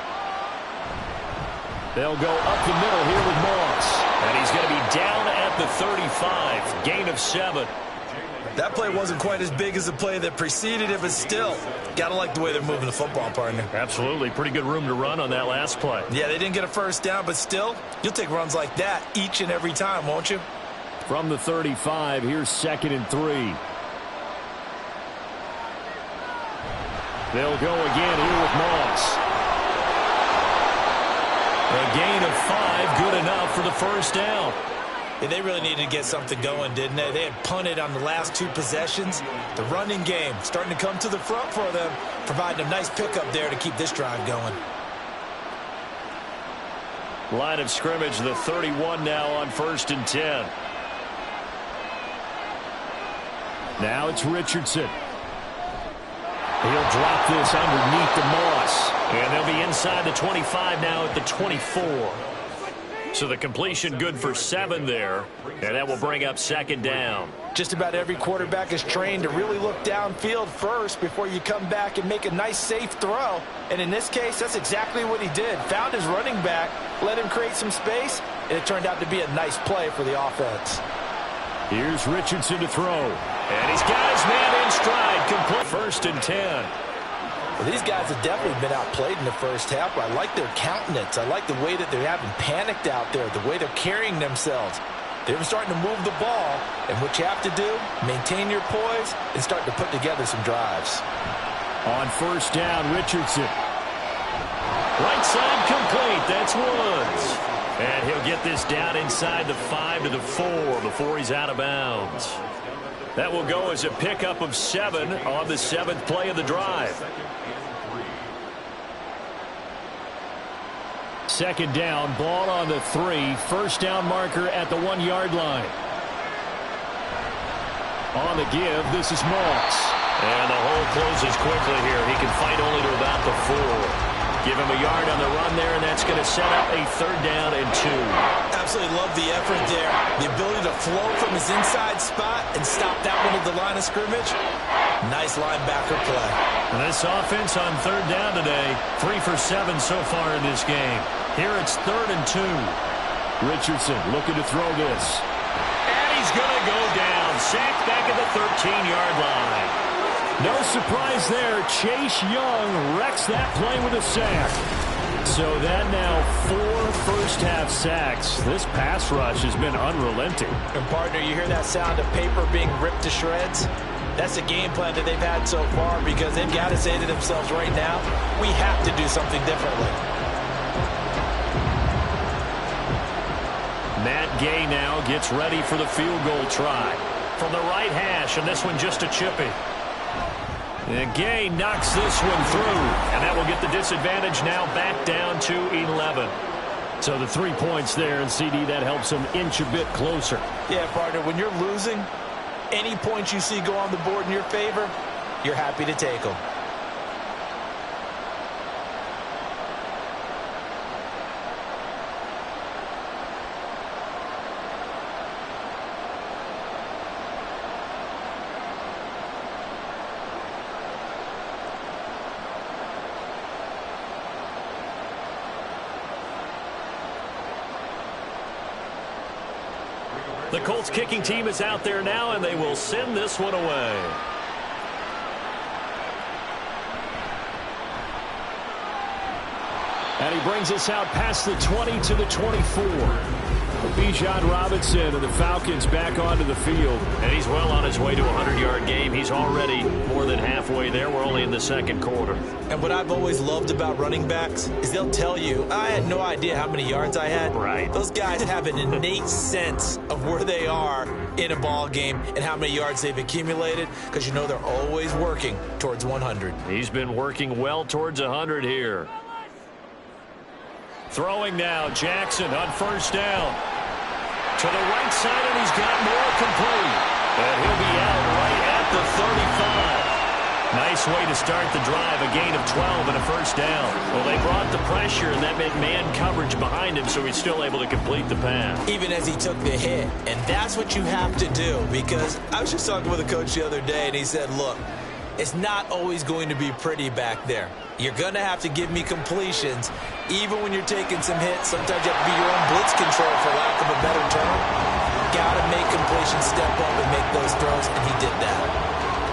[SPEAKER 3] They'll go up the middle here with Moss. And he's going to be down at the 35. Gain of 7.
[SPEAKER 4] That play wasn't quite as big as the play that preceded it, but still, got to like the way they're moving the football, partner.
[SPEAKER 3] Absolutely. Pretty good room to run on that last play.
[SPEAKER 4] Yeah, they didn't get a first down, but still, you'll take runs like that each and every time, won't you?
[SPEAKER 3] From the 35, here's 2nd and 3. They'll go again here with Moss. A gain of 5, good enough for the first down.
[SPEAKER 4] Yeah, they really needed to get something going, didn't they? They had punted on the last 2 possessions. The running game starting to come to the front for them, providing a nice pickup there to keep this drive going.
[SPEAKER 3] Line of scrimmage, the 31 now on 1st and 10. Now it's Richardson. He'll drop this underneath the Moss.
[SPEAKER 5] And they'll be inside the 25 now at the 24. So the completion good for 7 there. And that will bring up second down.
[SPEAKER 6] Just about every quarterback is trained to really look downfield first before you come back and make a nice, safe throw. And in this case, that's exactly what he did. Found his running back, let him create some space, and it turned out to be a nice play for the offense.
[SPEAKER 3] Here's Richardson to throw.
[SPEAKER 5] And he's got his man in stride. Complete 1st and 10.
[SPEAKER 6] Well, these guys have definitely been outplayed in the first half, but I like their countenance. I like the way that they haven't panicked out there, the way they're carrying themselves. They're starting to move the ball, and what you have to do, maintain your poise and start to put together some drives.
[SPEAKER 3] On 1st down, Richardson.
[SPEAKER 5] Right side complete. That's Woods. And he'll get this down inside the 5 to the 4 before he's out of bounds. That will go as a pickup of 7 on the 7th play of the drive.
[SPEAKER 3] 2nd down, ball on the 3. 1st down marker at the 1-yard line. On the give, this is Moss.
[SPEAKER 5] And the hole closes quickly here. He can fight only to about the 4. Give him a yard on the run there, and that's going to set up a 3rd down and 2.
[SPEAKER 6] Absolutely love the effort there. The ability to flow from his inside spot and stop that one at the line of scrimmage. Nice linebacker play.
[SPEAKER 5] And this offense on 3rd down today, 3 for 7 so far in this game. Here it's 3rd and 2.
[SPEAKER 3] Richardson looking to throw this.
[SPEAKER 5] And he's going to go down. Sacked back at the 13-yard line.
[SPEAKER 3] No surprise there. Chase Young wrecks that play with a sack. So that now 4 first-half sacks. This pass rush has been unrelenting.
[SPEAKER 6] And, partner, you hear that sound of paper being ripped to shreds? That's the game plan that they've had so far because they've got to say to themselves right now, we have to do something differently.
[SPEAKER 5] Matt Gay now gets ready for the field goal try. From the right hash, and this one just a chippy. And Gay knocks this one through, and that will get the disadvantage now back down to 11.
[SPEAKER 3] So the 3 points there, and CD, that helps them inch a bit closer.
[SPEAKER 6] Yeah, partner, when you're losing, any points you see go on the board in your favor, you're happy to take them.
[SPEAKER 5] The Colts kicking team is out there now, and they will send this one away.
[SPEAKER 3] And he brings us out past the 20 to the 24. Bijan Robinson and the Falcons back onto the field.
[SPEAKER 5] And he's well on his way to a 100-yard game. He's already more than halfway there. We're only in the 2nd quarter.
[SPEAKER 6] And what I've always loved about running backs is they'll tell you, I had no idea how many yards I had.
[SPEAKER 5] Right.
[SPEAKER 6] Those guys have an innate sense of where they are in a ball game and how many yards they've accumulated because you know they're always working towards 100.
[SPEAKER 5] He's been working well towards 100 here. Throwing now, Jackson on 1st down. To the right side, and he's got more complete. And he'll be out right at the 35. Nice way to start the drive, a gain of 12 and a 1st down. Well, they brought the pressure, and that meant man coverage behind him, so he's still able to complete the pass.
[SPEAKER 6] Even as he took the hit, and that's what you have to do, because I was just talking with a coach the other day, and he said, look, it's not always going to be pretty back there. You're going to have to give me completions. Even when you're taking some hits, sometimes you have to be your own blitz control, for lack of a better term. Got to make completions step up and make those throws, and he did that.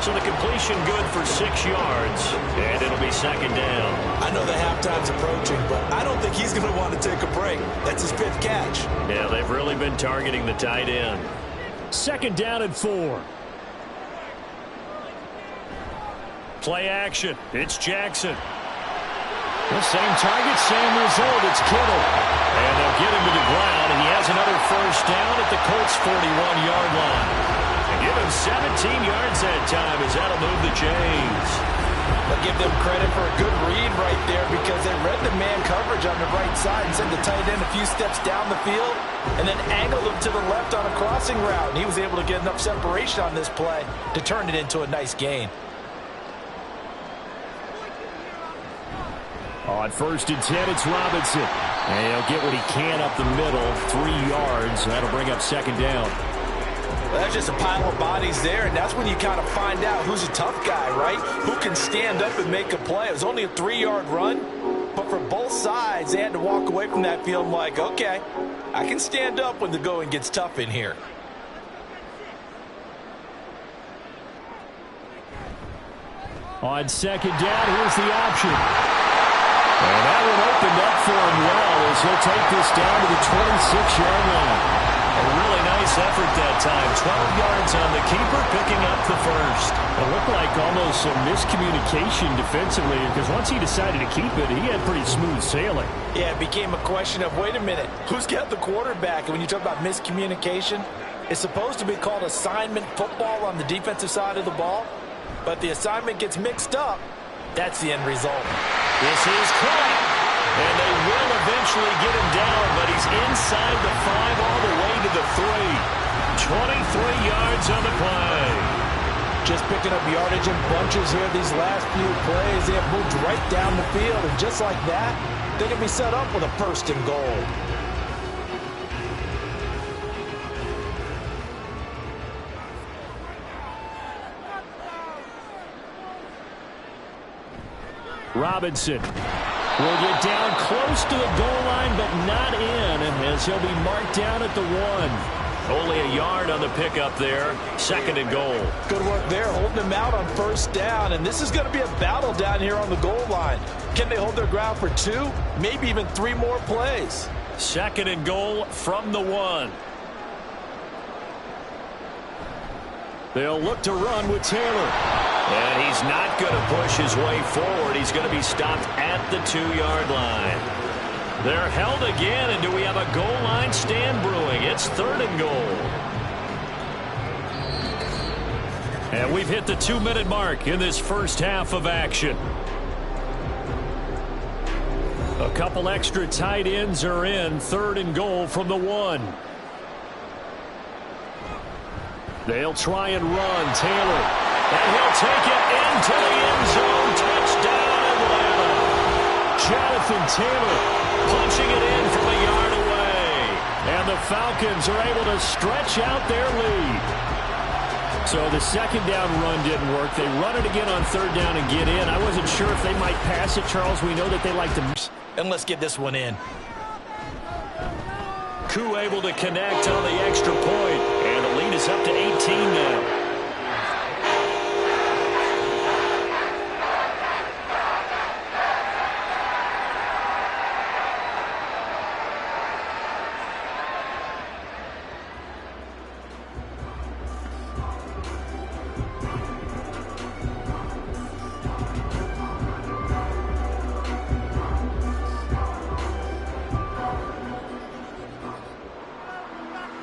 [SPEAKER 5] So the completion good for 6 yards, and it'll be 2nd down.
[SPEAKER 6] I know the halftime's approaching, but I don't think he's going to want to take a break. That's his 5th catch.
[SPEAKER 5] Yeah, they've really been targeting the tight end.
[SPEAKER 3] 2nd down and 4.
[SPEAKER 5] Play action. It's Jackson.
[SPEAKER 3] The same target, same result. It's Kittle.
[SPEAKER 5] And they'll get him to the ground, and he has another 1st down at the Colts' 41-yard line. And give him 17 yards that time as that'll move the chains.
[SPEAKER 6] I'll give them credit for a good read right there because they read the man coverage on the right side and sent the tight end a few steps down the field and then angled him to the left on a crossing route. And he was able to get enough separation on this play to turn it into a nice gain.
[SPEAKER 3] On 1st and 10, it's Robinson. And he'll get what he can up the middle, 3 yards. That'll bring up 2nd down.
[SPEAKER 6] Well, that's just a pile of bodies there, and that's when you kind of find out who's a tough guy, right? Who can stand up and make a play. It was only a 3-yard run, but for both sides, they had to walk away from that field like, okay, I can stand up when the going gets tough in here.
[SPEAKER 3] On 2nd down, here's the option. And that one opened up for him well as he'll take this down to the 26-yard line.
[SPEAKER 5] A really nice effort that time. 12 yards on the keeper, picking up the first.
[SPEAKER 3] It looked like almost some miscommunication defensively because once he decided to keep it, he had pretty smooth sailing.
[SPEAKER 6] Yeah, it became a question of, wait a minute, who's got the quarterback? And when you talk about miscommunication, it's supposed to be called assignment football on the defensive side of the ball, but the assignment gets mixed up. That's the end result.
[SPEAKER 5] This is caught. And they will eventually get him down, but he's inside the 5 all the way to the 3. 23 yards on the play.
[SPEAKER 6] Just picking up yardage in bunches here these last few plays. They have moved right down the field, and just like that, they can be set up with a 1st and goal.
[SPEAKER 3] Robinson will get down close to the goal line, but not in, as he'll be marked down at the 1.
[SPEAKER 5] Only a yard on the pickup there. 2nd and goal.
[SPEAKER 6] Good work there, holding them out on 1st down, and this is going to be a battle down here on the goal line. Can they hold their ground for 2, maybe even 3 more plays?
[SPEAKER 5] 2nd and goal from the 1.
[SPEAKER 3] They'll look to run with Taylor.
[SPEAKER 5] And he's not going to push his way forward. He's going to be stopped at the 2-yard line. They're held again, and do we have a goal line stand brewing? It's 3rd and goal.
[SPEAKER 3] And we've hit the 2-minute mark in this first half of action. A couple extra tight ends are in. 3rd and goal from the 1. They'll try and run. Taylor.
[SPEAKER 5] And he'll take it into the end zone. Touchdown, Atlanta.
[SPEAKER 3] Jonathan Taylor
[SPEAKER 5] punching it in from a yard away.
[SPEAKER 3] And the Falcons are able to stretch out their lead. So the 2nd down run didn't work. They run it again on 3rd down and get in. I wasn't sure if they might pass it, Charles. We know that they like to.
[SPEAKER 6] And let's get this one in.
[SPEAKER 5] Koo able to connect on the extra point. And the lead is up to 18 now.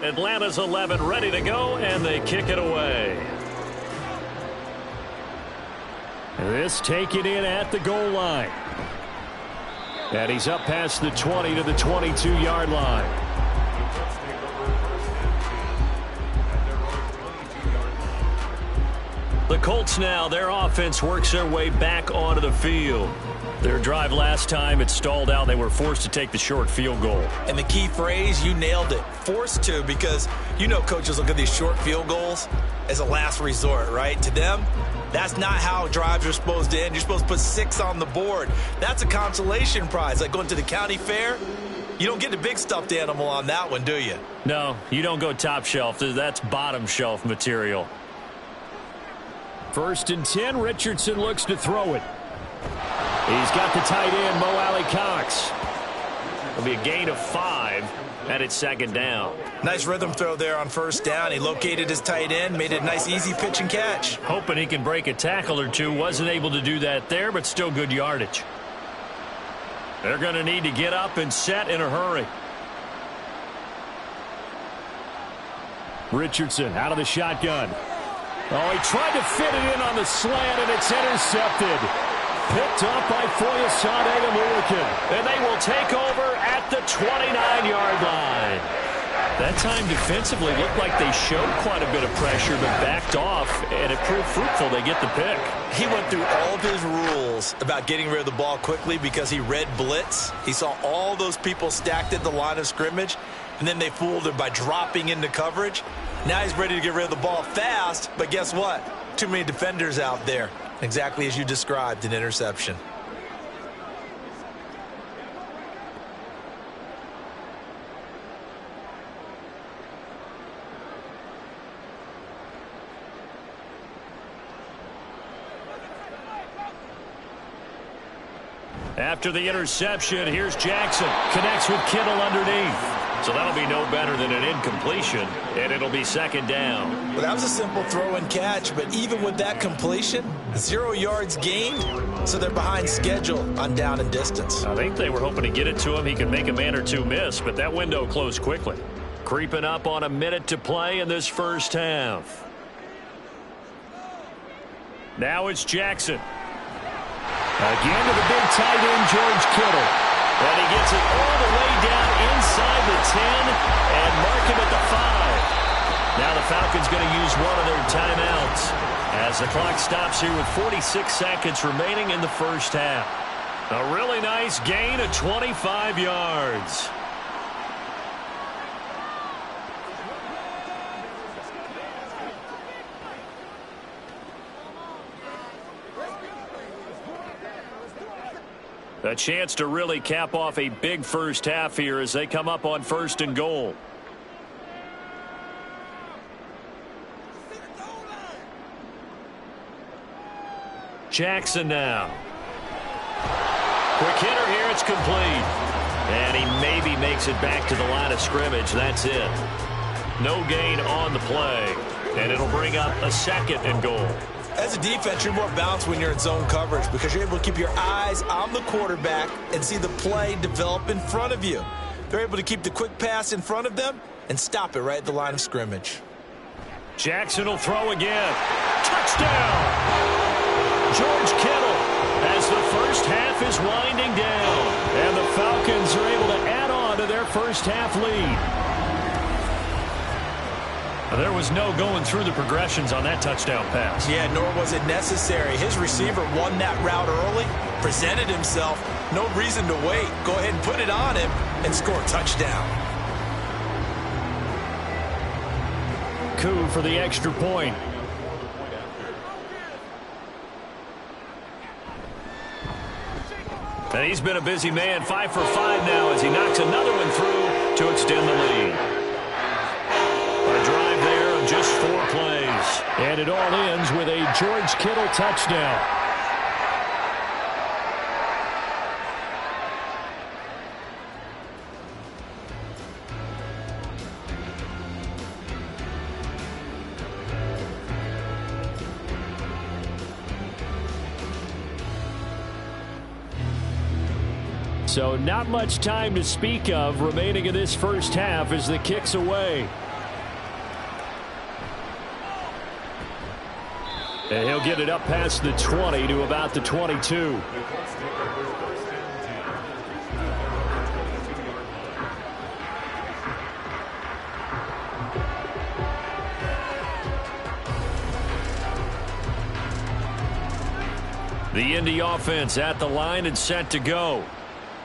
[SPEAKER 5] Atlanta's 11 ready to go, and they kick it away.
[SPEAKER 3] This taken in at the goal line. And he's up past the 20 to the 22-yard line.
[SPEAKER 5] The Colts now, their offense works their way back onto the field. Their drive last time, it stalled out. They were forced to take the short field goal.
[SPEAKER 6] And the key phrase, you nailed it, forced to, because you know coaches look at these short field goals as a last resort, right? To them, that's not how drives are supposed to end. You're supposed to put 6 on the board. That's a consolation prize, like going to the county fair. You don't get the big stuffed animal on that one, do you?
[SPEAKER 5] No, you don't go top shelf. That's bottom shelf material.
[SPEAKER 3] 1st and 10, Richardson looks to throw it. He's got the tight end, Mo Alley-Cox.
[SPEAKER 5] It'll be a gain of 5, and it's 2nd down.
[SPEAKER 6] Nice rhythm throw there on 1st down. He located his tight end, made it a nice easy pitch and catch.
[SPEAKER 5] Hoping he can break a tackle or two. Wasn't able to do that there, but still good yardage. They're going to need to get up and set in a hurry.
[SPEAKER 3] Richardson out of the shotgun. Oh, he tried to fit it in on the slant, and it's intercepted. Picked up by Foyesade Oluwakin. And they will take over at the 29-yard line. That time defensively looked like they showed quite a bit of pressure but backed off, and it proved fruitful. They get the pick.
[SPEAKER 4] He went through all of his rules about getting rid of the ball quickly because he read blitz. He saw all those people stacked at the line of scrimmage, and then they fooled him by dropping into coverage. Now he's ready to get rid of the ball fast, but guess what? Too many defenders out there. Exactly as you described, an interception.
[SPEAKER 3] After the interception, here's Jackson. Connects with Kittle underneath. So that'll be no better than an incompletion, and it'll be second down.
[SPEAKER 4] Well, that was a simple throw and catch, but even with that completion, 0 yards gained, so they're behind schedule on down and distance.
[SPEAKER 3] I think they were hoping to get it to him. He could make a man or two miss, but that window closed quickly. Creeping up on a minute to play in this first half. Now it's Jackson. Again to the big tight end, George Kittle. And he gets it all the way down inside the 10 and mark him at the 5. Now the Falcons going to use one of their timeouts as the clock stops here with 46 seconds remaining in the first half. A really nice gain of 25 yards. A chance to really cap off a big first half here as they come up on 1st and goal. Jackson now. Quick hitter here, it's complete. And he maybe makes it back to the line of scrimmage. That's it. No gain on the play. And it'll bring up a 2nd and goal.
[SPEAKER 4] As a defense, you're more balanced when you're in zone coverage because you're able to keep your eyes on the quarterback and see the play develop in front of you. They're able to keep the quick pass in front of them and stop it right at the line of scrimmage.
[SPEAKER 3] Jackson will throw again. Touchdown! George Kittle as the first half is winding down. And the Falcons are able to add on to their first half lead. There was no going through the progressions on that touchdown pass.
[SPEAKER 4] Yeah, nor was it necessary. His receiver won that route early, presented himself. No reason to wait. Go ahead and put it on him and score a touchdown.
[SPEAKER 3] Coup for the extra point. And he's been a busy man, 5 for 5 now as he knocks another one through to extend the lead. A drive there of just 4 plays. And it all ends with a George Kittle touchdown. So not much time to speak of remaining in this first half as the kick's away. And he'll get it up past the 20 to about the 22. The Indy offense at the line and set to go.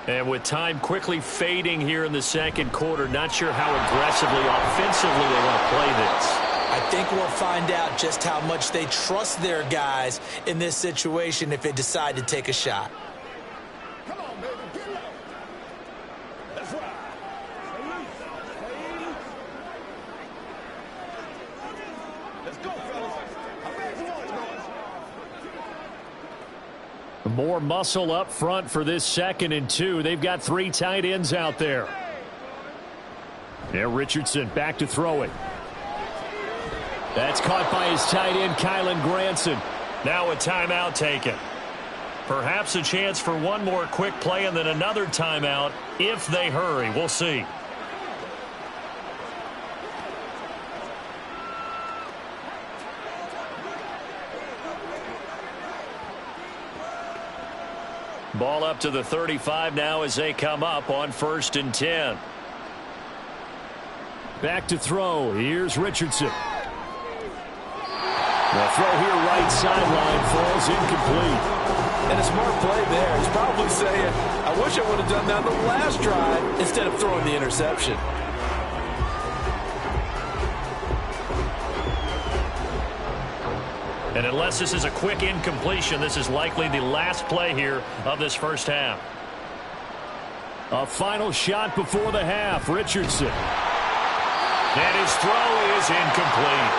[SPEAKER 3] And with time quickly fading here in the second quarter, not sure how aggressively, offensively they want to play this.
[SPEAKER 4] I think we'll find out just how much they trust their guys in this situation if they decide to take a shot.
[SPEAKER 7] Come on, baby, get low. Let's ride. Let's go, fellas. I'm ready for noise.
[SPEAKER 3] More muscle up front for this 2nd and 2. They've got 3 tight ends out there. Now Richardson back to throw it. That's caught by his tight end, Kylen Granson. Now a timeout taken. Perhaps a chance for one more quick play and then another timeout if they hurry. We'll see. Ball up to the 35 now as they come up on 1st and 10. Back to throw. Here's Richardson. The throw here right sideline falls incomplete.
[SPEAKER 6] And a smart play there. He's probably saying, I wish I would have done that the last drive instead of throwing the interception.
[SPEAKER 3] And unless this is a quick incompletion, this is likely the last play here of this first half. A final shot before the half. Richardson. And his throw is incomplete.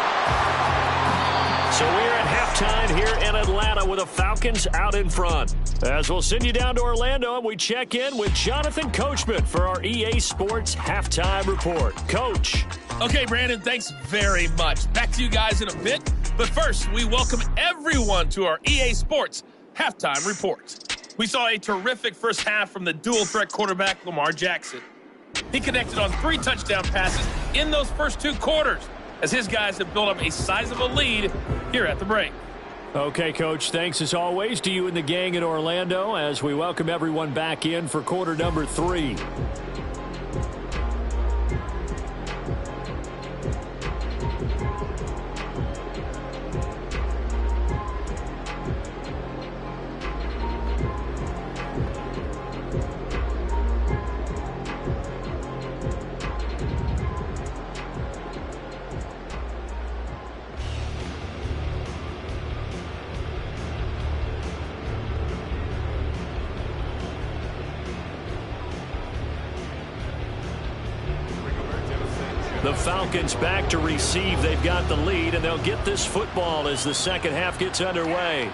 [SPEAKER 3] So we're at halftime here in Atlanta with the Falcons out in front. As we'll send you down to Orlando, and we check in with Jonathan Coachman for our EA Sports Halftime Report. Coach.
[SPEAKER 8] Okay, Brandon, thanks very much. Back to you guys in a bit. But first, we welcome everyone to our EA Sports Halftime Report. We saw a terrific first half from the dual-threat quarterback, Lamar Jackson. He connected on 3 touchdown passes in those first 2 quarters, as his guys have built up a sizable lead here at the break.
[SPEAKER 3] Okay, Coach, thanks as always to you and the gang in Orlando as we welcome everyone back in for quarter number 3. The Falcons back to receive. They've got the lead, and they'll get this football as the second half gets underway.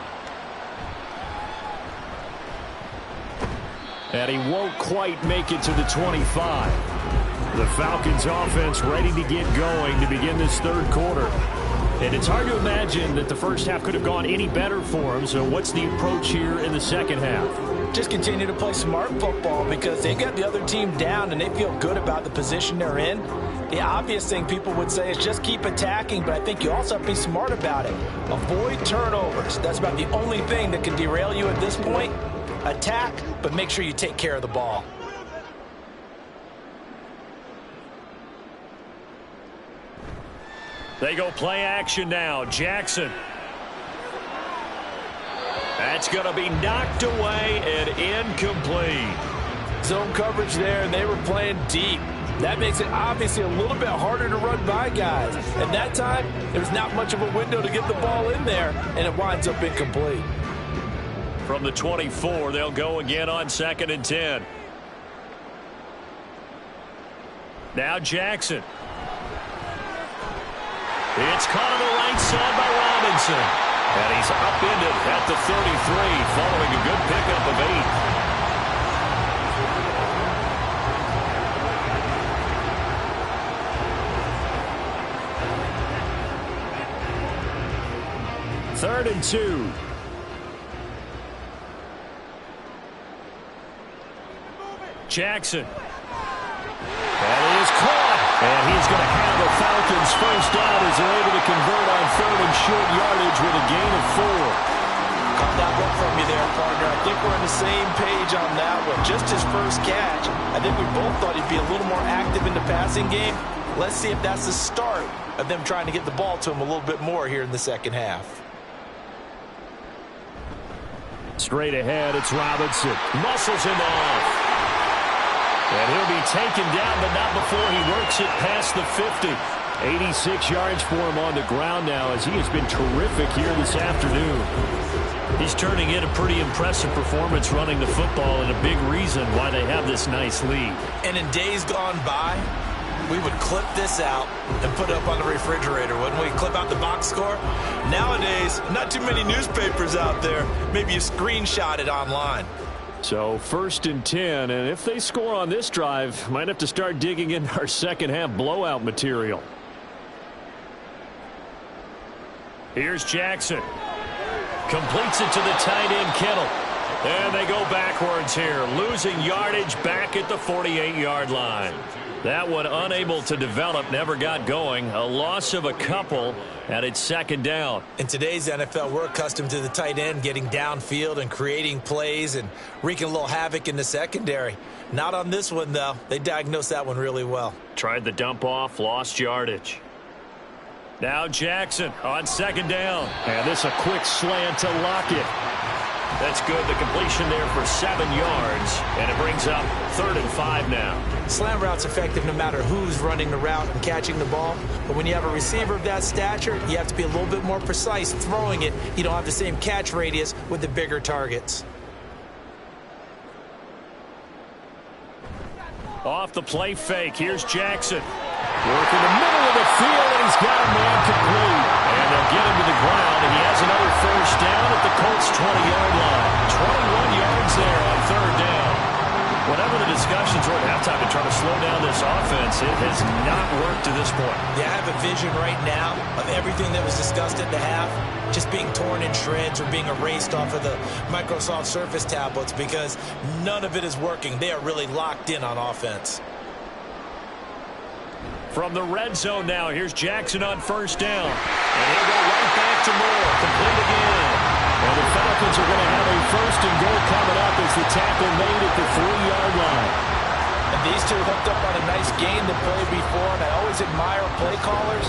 [SPEAKER 3] And he won't quite make it to the 25. The Falcons offense ready to get going to begin this third quarter. And it's hard to imagine that the first half could have gone any better for him. So what's the approach here in the second half?
[SPEAKER 6] Just continue to play smart football because they got the other team down and they feel good about the position they're in. The obvious thing people would say is just keep attacking, but I think you also have to be smart about it. Avoid turnovers. That's about the only thing that can derail you at this point. Attack, but make sure you take care of the ball.
[SPEAKER 3] They go play action now. Jackson. That's going to be knocked away and incomplete.
[SPEAKER 6] Zone coverage there, and they were playing deep. That makes it obviously a little bit harder to run by guys. At that time, there's not much of a window to get the ball in there, and it winds up incomplete.
[SPEAKER 3] From the 24, they'll go again on 2nd and 10. Now Jackson. It's caught on the right side by Robinson. And he's upended at the 33 following a good pickup of 8. 3rd and 2. Jackson. That is caught. And he's going to have the Falcons first down as they're able to convert on 3rd and short yardage with a gain of 4.
[SPEAKER 6] Caught that one from you there, partner. I think we're on the same page on that one. Just his first catch. I think we both thought he'd be a little more active in the passing game. Let's see if that's the start of them trying to get the ball to him a little bit more here in the second half.
[SPEAKER 3] Straight ahead, it's Robinson. Muscles him off. And he'll be taken down, but not before he works it past the 50. 86 yards for him on the ground now as he has been terrific here this afternoon.
[SPEAKER 5] He's turning in a pretty impressive performance running the football and a big reason why they have this nice lead.
[SPEAKER 6] And in days gone by, we would clip this out and put it up on the refrigerator, wouldn't we? Clip out the box score. Nowadays, not too many newspapers out there. Maybe you screenshot it online.
[SPEAKER 3] So 1st and 10, and if they score on this drive, might have to start digging in our second half blowout material. Here's Jackson. Completes it to the tight end, Kittle. And they go backwards here, losing yardage back at the 48-yard line. That one unable to develop, never got going. A loss of a couple, and it's second down.
[SPEAKER 4] In today's NFL, we're accustomed to the tight end getting downfield and creating plays and wreaking a little havoc in the secondary. Not on this one, though. They diagnosed that one really well.
[SPEAKER 3] Tried the dump off, lost yardage. Now Jackson on second down. And this a quick slant to Lockett. That's good. The completion there for 7 yards. And it brings up 3rd and 5 now.
[SPEAKER 4] Slant route's effective no matter who's running the route and catching the ball. But when you have a receiver of that stature, you have to be a little bit more precise throwing it. You don't have the same catch radius with the bigger targets.
[SPEAKER 3] Off the play fake. Here's Jackson. Working the middle of the field, and he's got a man complete. And they'll get him to the ground, and he has another first down at the Colts' 20-yard line. 21 yards there on 3rd down. Whatever the discussions were at halftime to try to slow down this offense, it has not worked to this point.
[SPEAKER 4] Yeah, I have a vision right now of everything that was discussed at the half just being torn in shreds or being erased off of the Microsoft Surface tablets because none of it is working. They are really locked in on offense.
[SPEAKER 3] From the red zone now, here's Jackson on first down. And he'll go right back to Moore. Complete again. And the Falcons are going to have a 1st and goal coming up as the tackle made at the 3-yard line.
[SPEAKER 6] And these two hooked up on a nice gain the play before, and I always admire play callers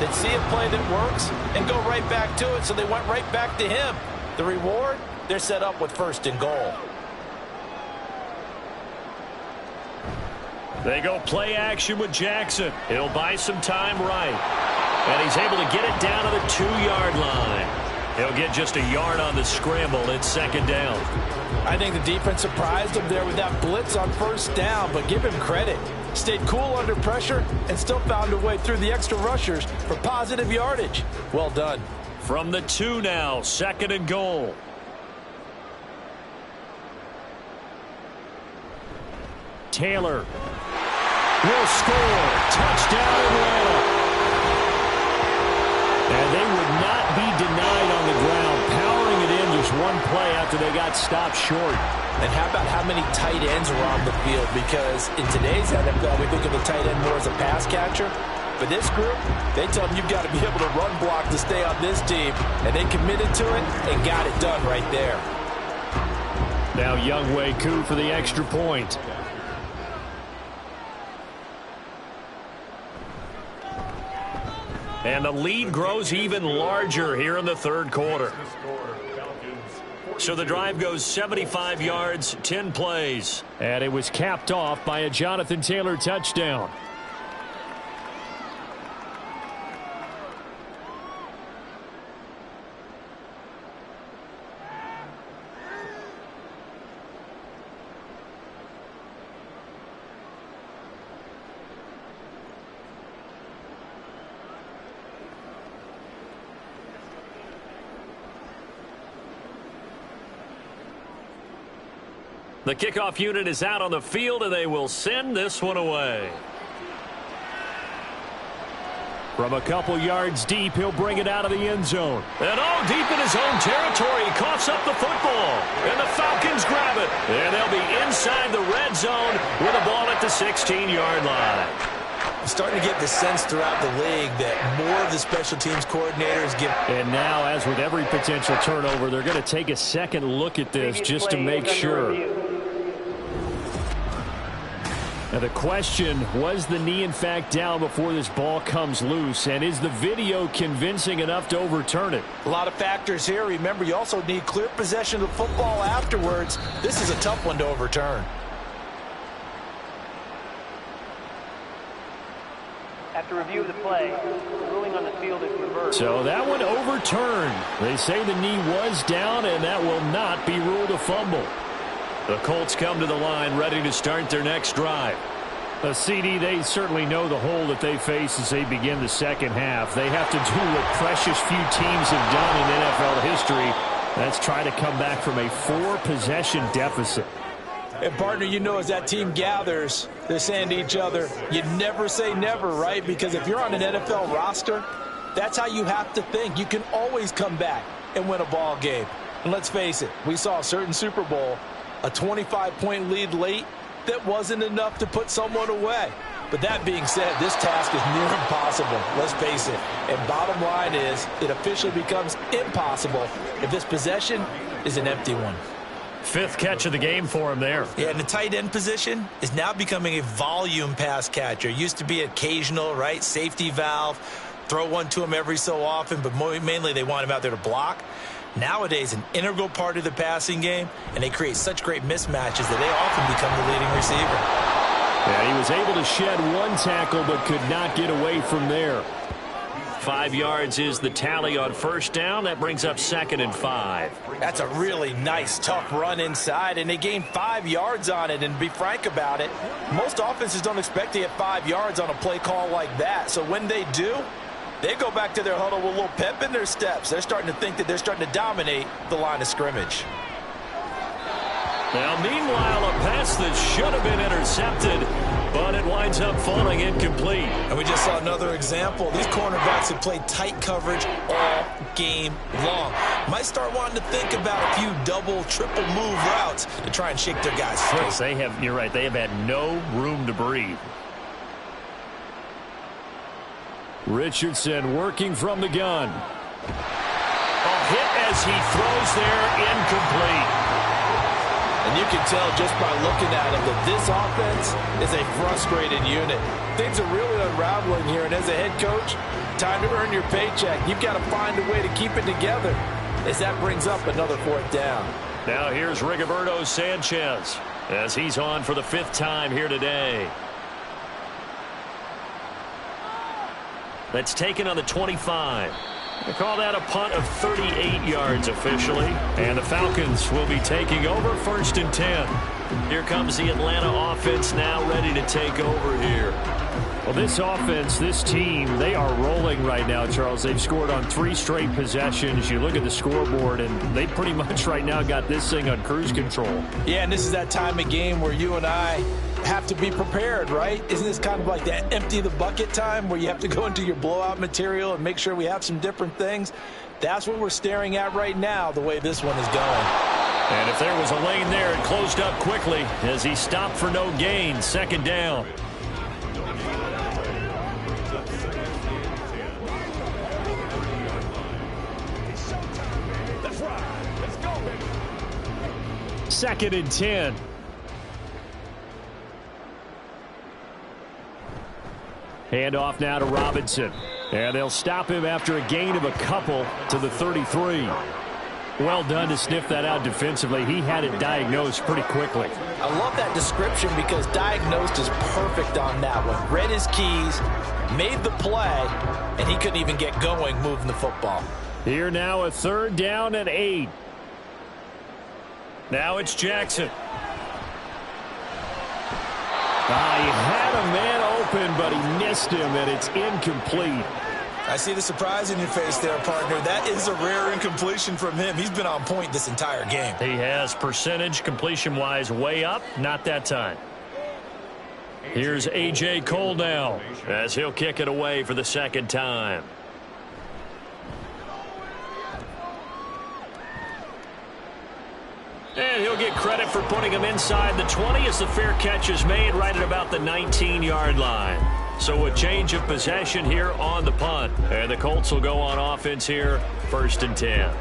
[SPEAKER 6] that see a play that works and go right back to it, so they went right back to him. The reward, they're set up with 1st and goal.
[SPEAKER 3] They go play action with Jackson. He'll buy some time right. And he's able to get it down to the 2-yard line. He'll get just a yard on the scramble. It's second down.
[SPEAKER 6] I think the defense surprised him there with that blitz on first down, but give him credit. Stayed cool under pressure and still found a way through the extra rushers for positive yardage. Well done.
[SPEAKER 3] From the 2 now, 2nd and goal. Taylor will score. Touchdown, Atlanta. And they would not be denied on the ground, powering it in just one play after they got stopped short.
[SPEAKER 6] And how about how many tight ends were on the field? Because in today's NFL, we think of the tight end more as a pass catcher. For this group, they tell them you've got to be able to run block to stay on this team. And they committed to it and got it done right there.
[SPEAKER 3] Now Younghoe Koo for the extra point. And the lead grows even larger here in the 3rd quarter. So the drive goes 75 yards, 10 plays. And it was capped off by a Jonathan Taylor touchdown. The kickoff unit is out on the field, and they will send this one away. From a couple yards deep, he'll bring it out of the end zone. And all deep in his own territory, he coughs up the football. And the Falcons grab it. And they'll be inside the red zone with a ball at the 16-yard line.
[SPEAKER 4] I'm starting to get the sense throughout the league that more of the special teams coordinators give.
[SPEAKER 3] And now, as with every potential turnover, they're going to take a second look at this just to make sure. Now the question, was the knee in fact down before this ball comes loose? And is the video convincing enough to overturn it?
[SPEAKER 6] A lot of factors here. Remember, you also need clear possession of the football afterwards. This is a tough one to overturn.
[SPEAKER 9] After review of the play, the ruling on the field is reversed.
[SPEAKER 3] So that one overturned. They say the knee was down, and that will not be ruled a fumble. The Colts come to the line ready to start their next drive. A CD, they certainly know the hole that they face as they begin the second half. They have to do what precious few teams have done in NFL history. That's try to come back from a 4-possession deficit.
[SPEAKER 6] And, partner, you know as that team gathers, they're saying to each other, you never say never, right? Because if you're on an NFL roster, that's how you have to think. You can always come back and win a ball game. And let's face it, we saw a certain Super Bowl, a 25-point lead late that wasn't enough to put someone away. But that being said, this task is near impossible, let's face it. And bottom line is, it officially becomes impossible if this possession is an empty one.
[SPEAKER 3] 5th catch of the game for him there.
[SPEAKER 4] Yeah, and the tight end position is now becoming a volume pass catcher. Used to be occasional, right? Safety valve. Throw one to him every so often, but mainly they want him out there to block. Nowadays, an integral part of the passing game, and they create such great mismatches that they often become the leading receiver.
[SPEAKER 3] Yeah, he was able to shed 1 tackle, but could not get away from there.
[SPEAKER 5] 5 yards is the tally on first down. That brings up 2nd and 5.
[SPEAKER 6] That's a really nice, tough run inside, and they gained 5 yards on it. And to be frank about it, most offenses don't expect to get 5 yards on a play call like that. So when they do, they go back to their huddle with a little pep in their steps. They're starting to think that they're starting to dominate the line of scrimmage.
[SPEAKER 5] Now, meanwhile, a pass that should have been intercepted, but it winds up falling incomplete.
[SPEAKER 4] And we just saw another example. These cornerbacks have played tight coverage all game long. Might start wanting to think about a few double, triple move routes to try and shake their guys free.
[SPEAKER 3] You're right, they have had no room to breathe. Richardson working from the gun.
[SPEAKER 5] A hit as he throws there, incomplete.
[SPEAKER 6] And you can tell just by looking at him that this offense is a frustrated unit. Things are really unraveling here, and as a head coach, time to earn your paycheck. You've got to find a way to keep it together as that brings up another 4th down.
[SPEAKER 5] Now here's Rigoberto Sanchez as he's on for the 5th time here today. That's taken on the 25. They call that a punt of 38 yards officially. And the Falcons will be taking over 1st and 10. Here comes the Atlanta offense now ready to take over here.
[SPEAKER 3] Well, this offense, this team, they are rolling right now, Charles. They've scored on 3 straight possessions. You look at the scoreboard, and they pretty much right now got this thing on cruise control.
[SPEAKER 6] Yeah, and this is that time of game where you and I have to be prepared, right? Isn't this kind of like that empty the bucket time where you have to go into your blowout material and make sure we have some different things? That's what we're staring at right now, the way this one is going.
[SPEAKER 5] And if there was a lane there, it closed up quickly as he stopped for no gain. 2nd down.
[SPEAKER 7] That's right. Let's go, baby.
[SPEAKER 3] 2nd and 10. Handoff now to Robinson. And they'll stop him after a gain of a couple to the 33. Well done to sniff that out defensively. He had it diagnosed pretty quickly.
[SPEAKER 6] I love that description because diagnosed is perfect on that one. Read his keys, made the play, and he couldn't even get going moving the football.
[SPEAKER 3] Here now a 3rd down and 8.
[SPEAKER 5] Now it's Jackson.
[SPEAKER 3] He had a man open, but he missed him, and it's incomplete.
[SPEAKER 4] I see the surprise in your face there, partner. That is a rare incompletion from him. He's been on point this entire game.
[SPEAKER 5] He has percentage completion-wise way up. Not that time. Here's A.J. Cole now as he'll kick it away for the 2nd time. And he'll get credit for putting him inside the 20 as the fair catch is made right at about the 19-yard line. So a change of possession here on the punt. And the Colts will go on offense here, 1st and 10.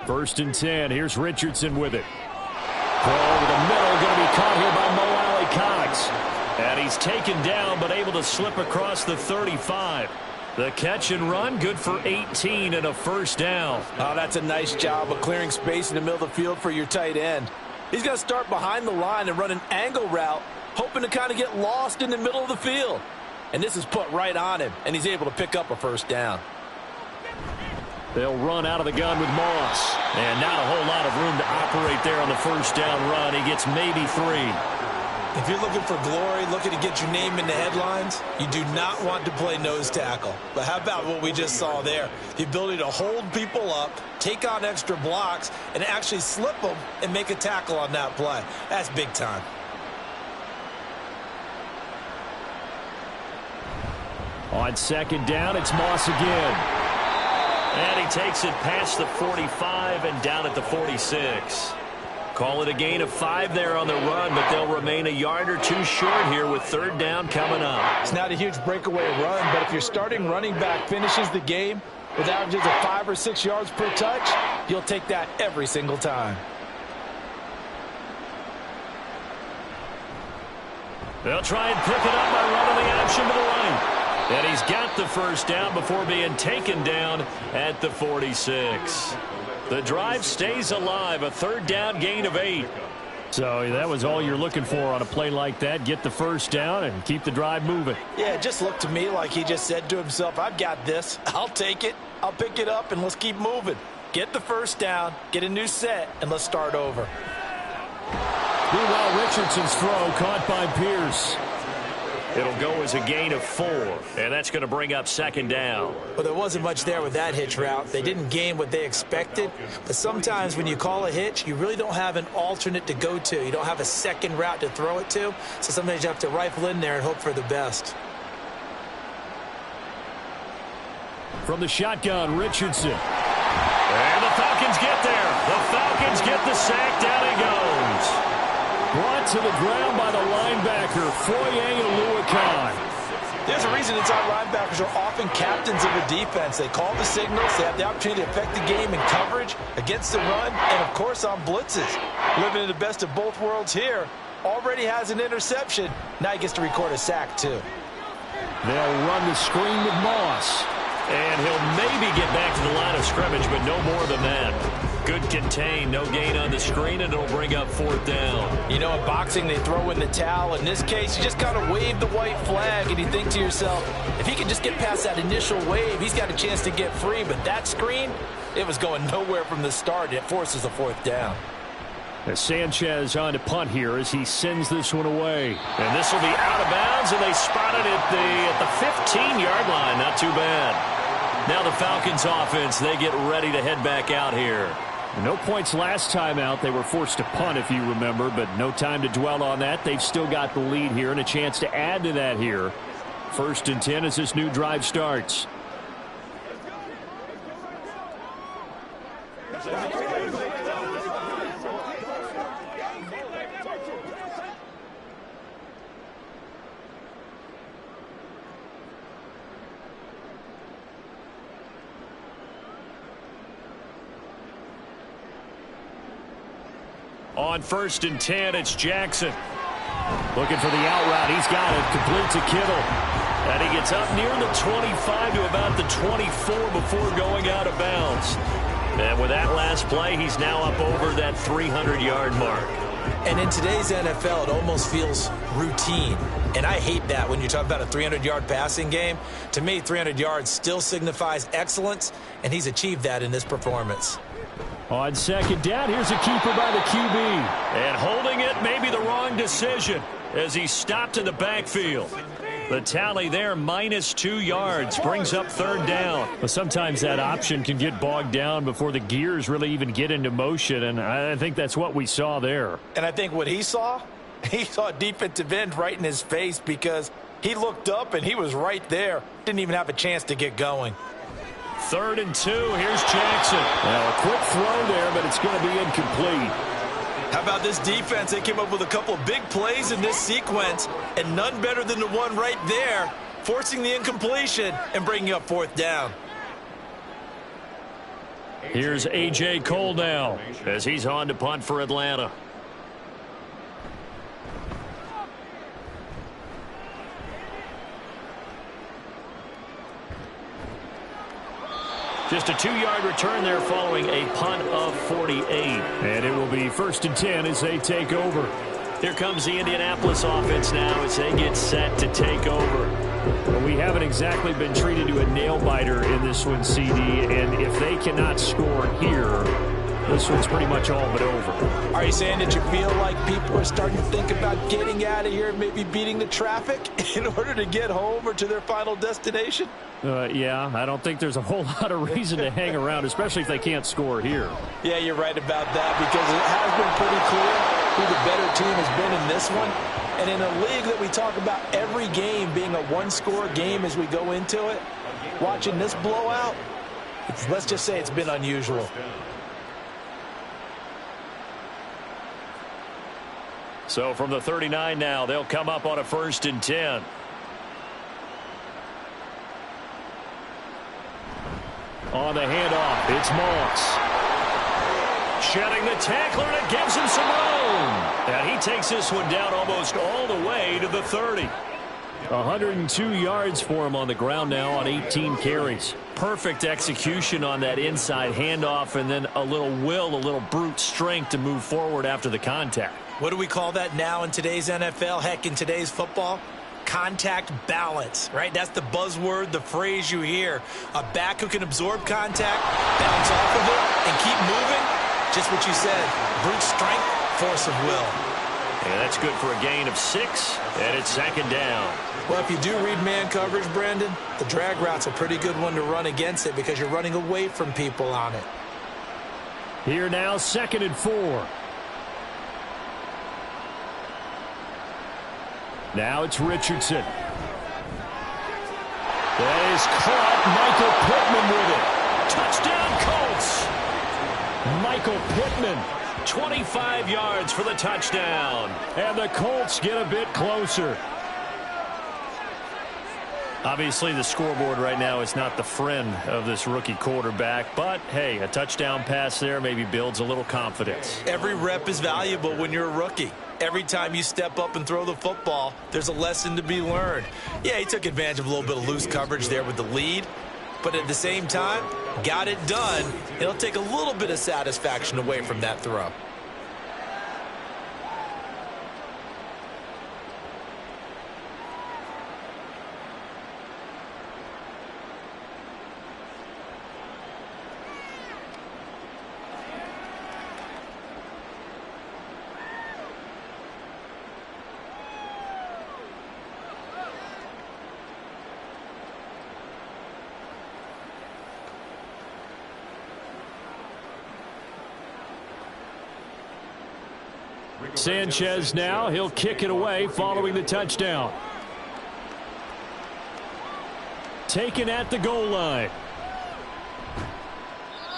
[SPEAKER 3] First and 10. Here's Richardson with it. Throw over the middle. Going to be caught here by Mo Alley Cox.
[SPEAKER 5] And he's taken down but able to slip across the 35. The catch and run good for 18 and a 1st down.
[SPEAKER 6] Oh, that's a nice job of clearing space in the middle of the field for your tight end. He's going to start behind the line and run an angle route, hoping to kind of get lost in the middle of the field. And this is put right on him, and he's able to pick up a 1st down.
[SPEAKER 3] They'll run out of the gun with Moss.
[SPEAKER 5] And not a whole lot of room to operate there on the 1st down run. He gets maybe 3.
[SPEAKER 4] If you're looking for glory, looking to get your name in the headlines, you do not want to play nose tackle. But how about what we just saw there? The ability to hold people up, take on extra blocks, and actually slip them and make a tackle on that play. That's big time.
[SPEAKER 3] On second down, it's Moss again.
[SPEAKER 5] And he takes it past the 45 and down at the 46. Call it a gain of 5 there on the run, but they'll remain a yard or two short here with third down coming up.
[SPEAKER 6] It's not a huge breakaway run, but if your starting running back finishes the game with averages of 5 or 6 yards per touch, you'll take that every single time.
[SPEAKER 5] They'll try and pick it up by running the option to the right. And he's got the first down before being taken down at the 46. The drive stays alive, a third down gain of 8.
[SPEAKER 3] So that was all you're looking for on a play like that. Get the first down and keep the drive moving.
[SPEAKER 4] Yeah, it just looked to me like he just said to himself, I've got this. I'll take it. I'll pick it up, and let's keep moving. Get the first down, get a new set, and let's start over.
[SPEAKER 3] Meanwhile, Richardson's throw caught by Pierce.
[SPEAKER 5] It'll go as a gain of 4, and that's going to bring up second down.
[SPEAKER 4] Well, there wasn't much there with that hitch route. They didn't gain what they expected, but sometimes when you call a hitch, you really don't have an alternate to go to. You don't have a second route to throw it to, so sometimes you have to rifle in there and hope for the best.
[SPEAKER 3] From the shotgun, Richardson.
[SPEAKER 5] And the Falcons get there. The Falcons get the sack. Down he goes.
[SPEAKER 3] Brought to the ground by the linebacker, Foye Oluokun.
[SPEAKER 4] There's a reason inside linebackers are often captains of a defense. They call the signals. They have the opportunity to affect the game in coverage, against the run, and, of course, on blitzes. Living in the best of both worlds here. Already has an interception. Now he gets to record a sack, too.
[SPEAKER 3] They'll run the screen with Moss.
[SPEAKER 5] And he'll maybe get back to the line of scrimmage, but no more than that. Good contain, no gain on the screen, and it'll bring up fourth down.
[SPEAKER 4] You know, in boxing, they throw in the towel. In this case, you just kind of wave the white flag, and you think to yourself, if he can just get past that initial wave, he's got a chance to get free. But that screen, it was going nowhere from the start. It forces a fourth down.
[SPEAKER 3] As Sanchez on to punt here as he sends this one away.
[SPEAKER 5] And this will be out of bounds, and they spot it at the 15-yard line. Not too bad. Now the Falcons offense, they get ready to head back out here.
[SPEAKER 3] No points last time out. They were forced to punt, if you remember, but no time to dwell on that. They've still got the lead here and a chance to add to that here. 1st and 10 as this new drive starts.
[SPEAKER 5] On 1st and 10, it's Jackson.
[SPEAKER 3] Looking for the out route. He's got it. Complete to Kittle.
[SPEAKER 5] And he gets up near the 25 to about the 24 before going out of bounds. And with that last play, he's now up over that 300-yard mark.
[SPEAKER 4] And in today's NFL, it almost feels routine. And I hate that when you talk about a 300-yard passing game. To me, 300 yards still signifies excellence, and he's achieved that in this performance.
[SPEAKER 3] On 2nd down, here's a keeper by the QB.
[SPEAKER 5] And holding it may be the wrong decision as he stopped in the backfield. The tally there, -2 yards, brings up 3rd down.
[SPEAKER 3] But sometimes that option can get bogged down before the gears really even get into motion, and I think that's what we saw there.
[SPEAKER 4] And I think what he saw a defensive end right in his face because he looked up and he was right there. Didn't even have a chance to get going.
[SPEAKER 5] 3rd and 2. Here's Jackson.
[SPEAKER 3] Well, a quick throw there, but it's going to be incomplete.
[SPEAKER 4] How about this defense? They came up with a couple of big plays in this sequence, and none better than the one right there, forcing the incompletion and bringing up 4th down.
[SPEAKER 5] Here's A.J. Cole now as he's on to punt for Atlanta. Just a 2-yard return there following a punt of 48.
[SPEAKER 3] And it will be 1st and 10 as they take over.
[SPEAKER 5] Here comes the Indianapolis offense now as they get set to take over.
[SPEAKER 3] Well, we haven't exactly been treated to a nail-biter in this one, CD, and if they cannot score here, this one's pretty much all but over.
[SPEAKER 6] Are you saying that you feel like people are starting to think about getting out of here, maybe beating the traffic in order to get home or to their final destination?
[SPEAKER 3] Yeah, I don't think there's a whole lot of reason to hang around, especially if they can't score here.
[SPEAKER 6] Yeah, you're right about that, because it has been pretty clear who the better team has been in this one. And in a league that we talk about every game being a one-score game as we go into it, watching this blowout, let's just say it's been unusual.
[SPEAKER 3] So from the 39 now, they'll come up on a 1st and 10. On the handoff, it's Moss. Shedding the tackler, and it gives him some room. And he takes this one down almost all the way to the 30. 102 yards for him on the ground now on 18 carries. Perfect execution on that inside handoff, and then a little will, a little brute strength to move forward after the contact.
[SPEAKER 6] What do we call that now in today's NFL? Heck, in today's football? Contact balance, right? That's the buzzword, the phrase you hear. A back who can absorb contact, bounce off of it, and keep moving. Just what you said, brute strength, force of will.
[SPEAKER 3] And that's good for a gain of 6, and it's 2nd down.
[SPEAKER 6] Well, if you do read man coverage, Brandon, the drag route's a pretty good one to run against it because you're running away from people on it.
[SPEAKER 3] Here now, 2nd and 4. Now it's Richardson. That is caught. Michael Pittman with it. Touchdown, Colts. Michael Pittman, 25 yards for the touchdown. And the Colts get a bit closer. Obviously, the scoreboard right now is not the friend of this rookie quarterback. But, hey, a touchdown pass there maybe builds a little confidence.
[SPEAKER 6] Every rep is valuable when you're a rookie. Every time you step up and throw the football, there's a lesson to be learned. Yeah, he took advantage of a little bit of loose coverage there with the lead. But at the same time, got it done. It'll take a little bit of satisfaction away from that throw.
[SPEAKER 3] Sanchez now, he'll kick it away following the touchdown. Taken at the goal line.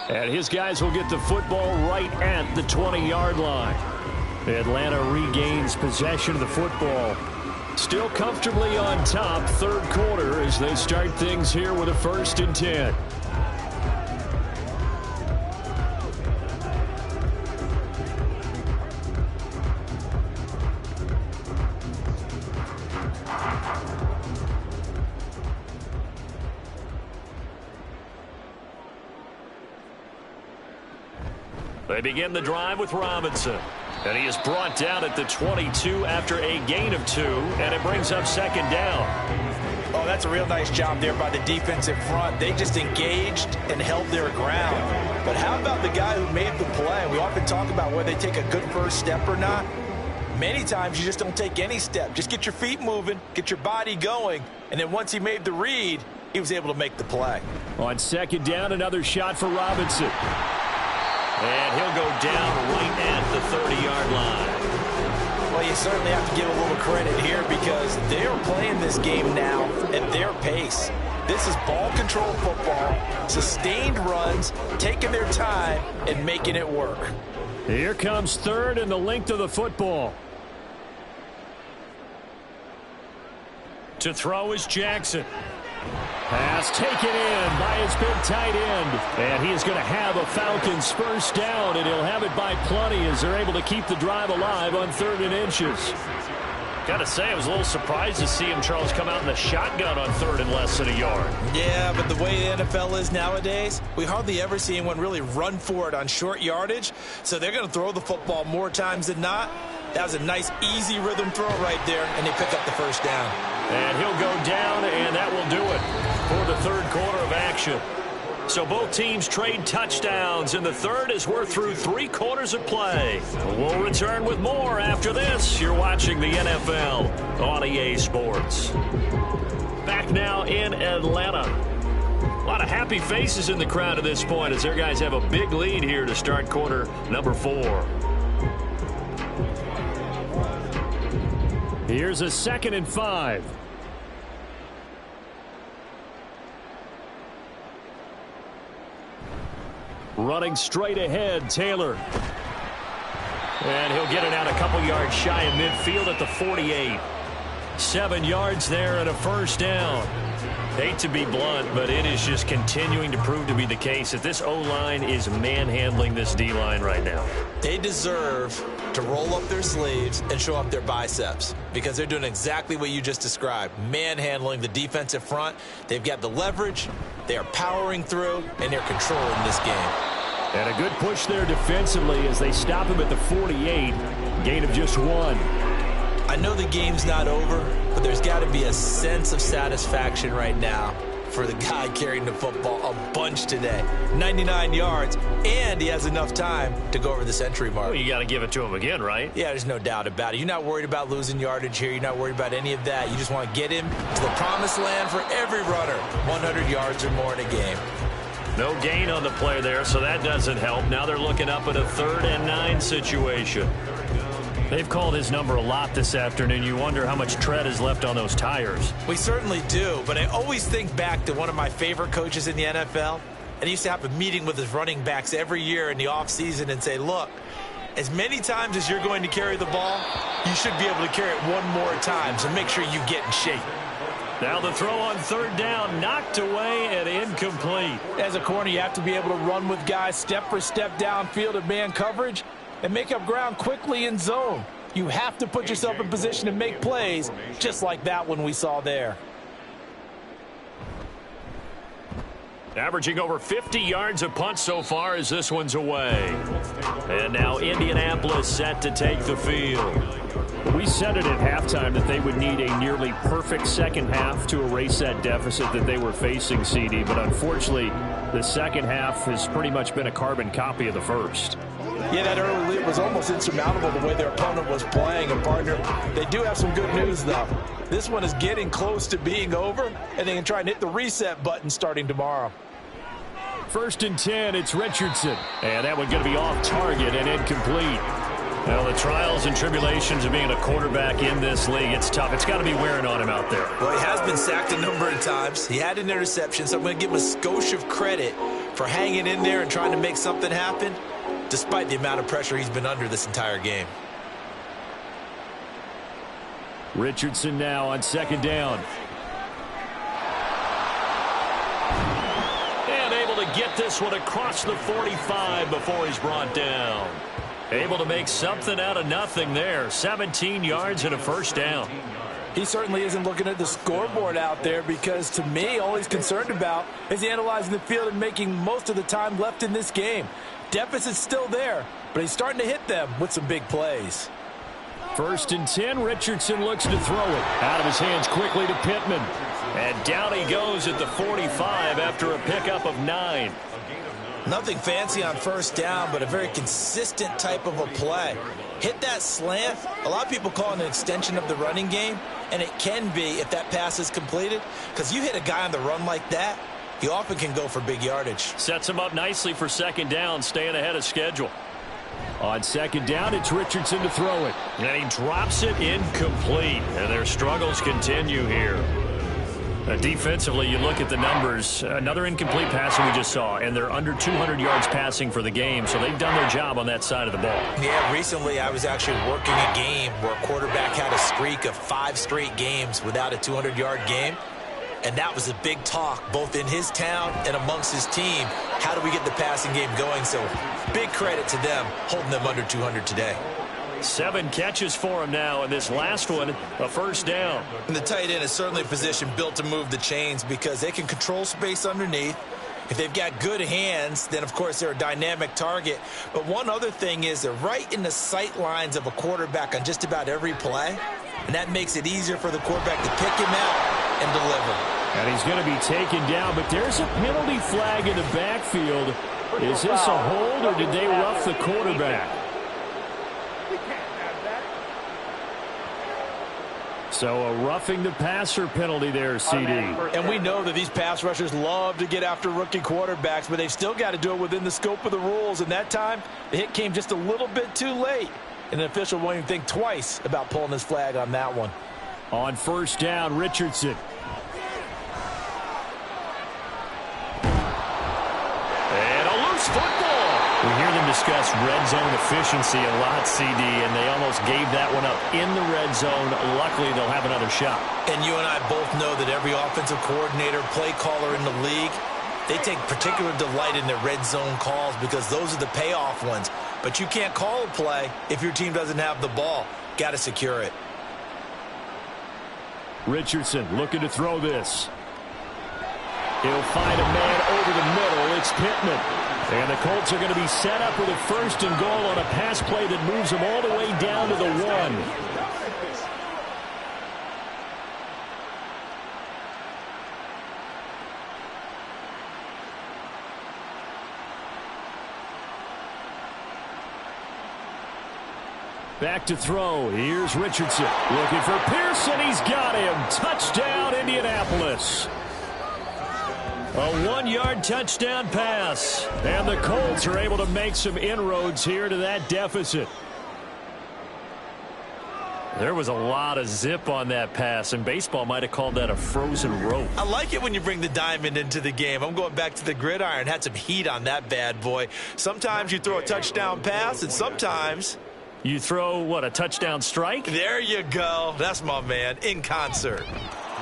[SPEAKER 3] And his guys will get the football right at the 20-yard line. Atlanta regains possession of the football. Still comfortably on top, 3rd quarter as they start things here with a 1st and 10. They begin the drive with Robinson. And he is brought down at the 22 after a gain of 2, and it brings up 2nd down.
[SPEAKER 6] Oh, that's a real nice job there by the defensive front. They just engaged and held their ground. But how about the guy who made the play? We often talk about whether they take a good first step or not. Many times you just don't take any step. Just get your feet moving, get your body going, and then once he made the read, he was able to make the play.
[SPEAKER 3] On 2nd down, another shot for Robinson. And he'll go down right at the 30-yard line.
[SPEAKER 6] Well, you certainly have to give a little credit here because they're playing this game now at their pace. This is ball control football, sustained runs, taking their time and making it work.
[SPEAKER 3] Here comes 3rd and the length of the football. To throw is Jackson. Pass taken in by his big tight end. And he is going to have a Falcons 1st down, and he'll have it by plenty as they're able to keep the drive alive on 3rd and inches. Got to say, I was a little surprised to see him, Charles, come out in the shotgun on 3rd and less than a yard.
[SPEAKER 6] Yeah, but the way the NFL is nowadays, we hardly ever see anyone really run for it on short yardage. So they're going to throw the football more times than not. That was a nice, easy rhythm throw right there, and they pick up the 1st down.
[SPEAKER 3] And he'll go down, and that will do it for the 3rd quarter of action. So both teams trade touchdowns, and the third as we're through 3 quarters of play. We'll return with more after this. You're watching the NFL on EA Sports. Back now in Atlanta. A lot of happy faces in the crowd at this point as their guys have a big lead here to start quarter number 4. Here's a 2nd and 5. Running straight ahead, Taylor. And he'll get it out a couple yards shy of midfield at the 48. 7 yards there and a first down. Hate to be blunt, but it is just continuing to prove to be the case that this O-line is manhandling this D-line right now.
[SPEAKER 4] They deserve to roll up their sleeves and show up their biceps because they're doing exactly what you just described, manhandling the defensive front. They've got the leverage, they are powering through, and they're controlling this game.
[SPEAKER 3] And a good push there defensively as they stop him at the 48, gain of just 1.
[SPEAKER 4] I know the game's not over, but there's got to be a sense of satisfaction right now for the guy carrying the football a bunch today. 99 yards, and he has enough time to go over the century mark.
[SPEAKER 3] Well, you got to give it to him again, right?
[SPEAKER 4] Yeah, there's no doubt about it. You're not worried about losing yardage here. You're not worried about any of that. You just want to get him to the promised land for every runner, 100 yards or more in a game.
[SPEAKER 3] No gain on the play there, so that doesn't help. Now they're looking up at a 3rd and 9 situation. They've called his number a lot this afternoon. You wonder how much tread is left on those tires.
[SPEAKER 4] We certainly do, but I always think back to one of my favorite coaches in the NFL, and he used to have a meeting with his running backs every year in the offseason and say, look, as many times as you're going to carry the ball, you should be able to carry it one more time, so make sure you get in shape.
[SPEAKER 3] Now the throw on 3rd down, knocked away and incomplete.
[SPEAKER 6] As a corner, you have to be able to run with guys step for step downfield in man coverage and make up ground quickly in zone. You have to put yourself in position to make plays, just like that one we saw there.
[SPEAKER 3] Averaging over 50 yards a punt so far as this one's away. And now Indianapolis set to take the field. We said it at halftime that they would need a nearly perfect second half to erase that deficit that they were facing, CD. But unfortunately, the second half has pretty much been a carbon copy of the first.
[SPEAKER 6] Yeah, that early lead was almost insurmountable the way their opponent was playing. And, partner, they do have some good news, though. This one is getting close to being over, and they can try and hit the reset button starting tomorrow.
[SPEAKER 3] 1st and 10, it's Richardson. And that one going to be off target and incomplete. Well, the trials and tribulations of being a quarterback in this league, it's tough. It's got to be wearing on him out there.
[SPEAKER 4] Well, he has been sacked a number of times. He had an interception, so I'm going to give him a skosh of credit for hanging in there and trying to make something happen, despite the amount of pressure he's been under this entire game.
[SPEAKER 3] Richardson now on 2nd down. And able to get this one across the 45 before he's brought down. Able to make something out of nothing there. 17 yards and a first down.
[SPEAKER 6] He certainly isn't looking at the scoreboard out there because, to me, all he's concerned about is analyzing the field and making most of the time left in this game. Deficit's still there, but he's starting to hit them with some big plays.
[SPEAKER 3] 1st and 10, Richardson looks to throw it. Out of his hands quickly to Pittman. And down he goes at the 45 after a pickup of 9.
[SPEAKER 4] Nothing fancy on 1st down, but a very consistent type of a play. Hit that slant. A lot of people call it an extension of the running game, and it can be if that pass is completed, because you hit a guy on the run like that, he often can go for big yardage.
[SPEAKER 3] Sets him up nicely for 2nd down, staying ahead of schedule. On 2nd down, it's Richardson to throw it. And he drops it incomplete. And their struggles continue here. Defensively, you look at the numbers. Another incomplete pass we just saw, and they're under 200 yards passing for the game, so they've done their job on that side of the ball.
[SPEAKER 4] Yeah, recently I was actually working a game where a quarterback had a streak of 5 straight games without a 200-yard game, and that was a big talk both in his town and amongst his team. How do we get the passing game going? So big credit to them holding them under 200 today.
[SPEAKER 3] 7 catches for him now, and this last one, a first down.
[SPEAKER 4] And the tight end is certainly a position built to move the chains because they can control space underneath. If they've got good hands, then, of course, they're a dynamic target. But one other thing is they're right in the sight lines of a quarterback on just about every play, and that makes it easier for the quarterback to pick him out and deliver.
[SPEAKER 3] And he's going to be taken down, but there's a penalty flag in the backfield. Is this a hold, or did they rough the quarterback? So a roughing the passer penalty there, CD.
[SPEAKER 4] And we know that these pass rushers love to get after rookie quarterbacks, but they've still got to do it within the scope of the rules. And that time, the hit came just a little bit too late. And the official won't even think twice about pulling his flag on that one.
[SPEAKER 3] On first down, Richardson.
[SPEAKER 5] And a loose football. We hear them discuss red zone efficiency a lot, CD, and they almost gave that one up in the red zone. Luckily, they'll have another shot.
[SPEAKER 4] And you and I both know that every offensive coordinator, play caller in the league, they take particular delight in their red zone calls because those are the payoff ones. But you can't call a play if your team doesn't have the ball. Got to secure it.
[SPEAKER 3] Richardson looking to throw this. He'll find a man over the middle. It's Pittman. And the Colts are going to be set up with a 1st and goal on a pass play that moves them all the way down to the 1. Back to throw. Here's Richardson. Looking for Pearson. He's got him. Touchdown, Indianapolis. A 1-yard touchdown pass. And the Colts are able to make some inroads here to that deficit.
[SPEAKER 5] There was a lot of zip on that pass, and baseball might have called that a frozen rope.
[SPEAKER 4] I like it when you bring the diamond into the game. I'm going back to the gridiron. Had some heat on that bad boy. Sometimes you throw a touchdown pass, and sometimes
[SPEAKER 5] you throw, what, a touchdown strike?
[SPEAKER 4] There you go. That's my man, in concert.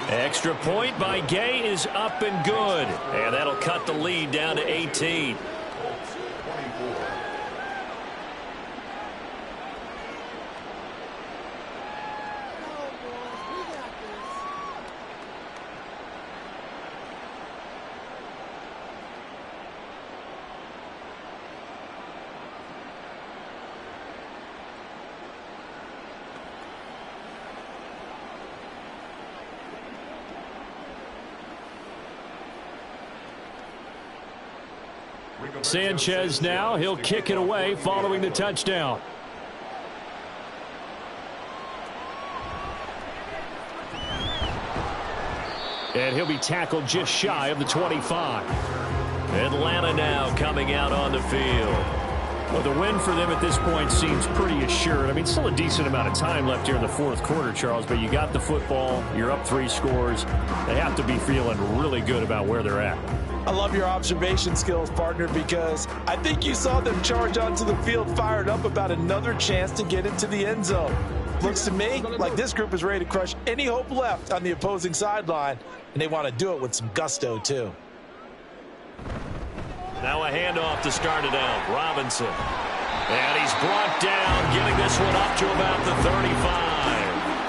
[SPEAKER 3] Extra point by Gay is up and good.
[SPEAKER 5] And that'll cut the lead down to 18.
[SPEAKER 3] Sanchez now, he'll kick it away following the touchdown. And he'll be tackled just shy of the 25.
[SPEAKER 5] Atlanta now coming out on the field.
[SPEAKER 3] Well, the win for them at this point seems pretty assured. I mean, still a decent amount of time left here in the 4th quarter, Charles, but you got the football, you're up 3 scores. They have to be feeling really good about where they're at.
[SPEAKER 4] I love your observation skills, partner, because I think you saw them charge onto the field fired up about another chance to get into the end zone. Looks to me like this group is ready to crush any hope left on the opposing sideline, and they want to do it with some gusto, too.
[SPEAKER 5] Now a handoff to start it out. Robinson. And he's brought down, getting this one up to about the 35.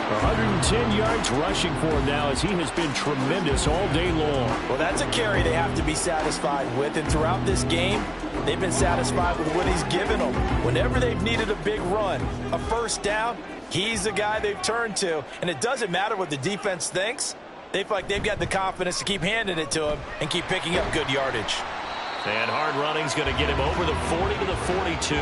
[SPEAKER 3] 110 yards rushing for him now as he has been tremendous all day long.
[SPEAKER 4] Well, that's a carry they have to be satisfied with. And throughout this game, they've been satisfied with what he's given them. Whenever they've needed a big run, a 1st down, he's the guy they've turned to. And it doesn't matter what the defense thinks. They feel like they've got the confidence to keep handing it to him and keep picking up good yardage.
[SPEAKER 5] And hard running's going to get him over the 40 to the 42.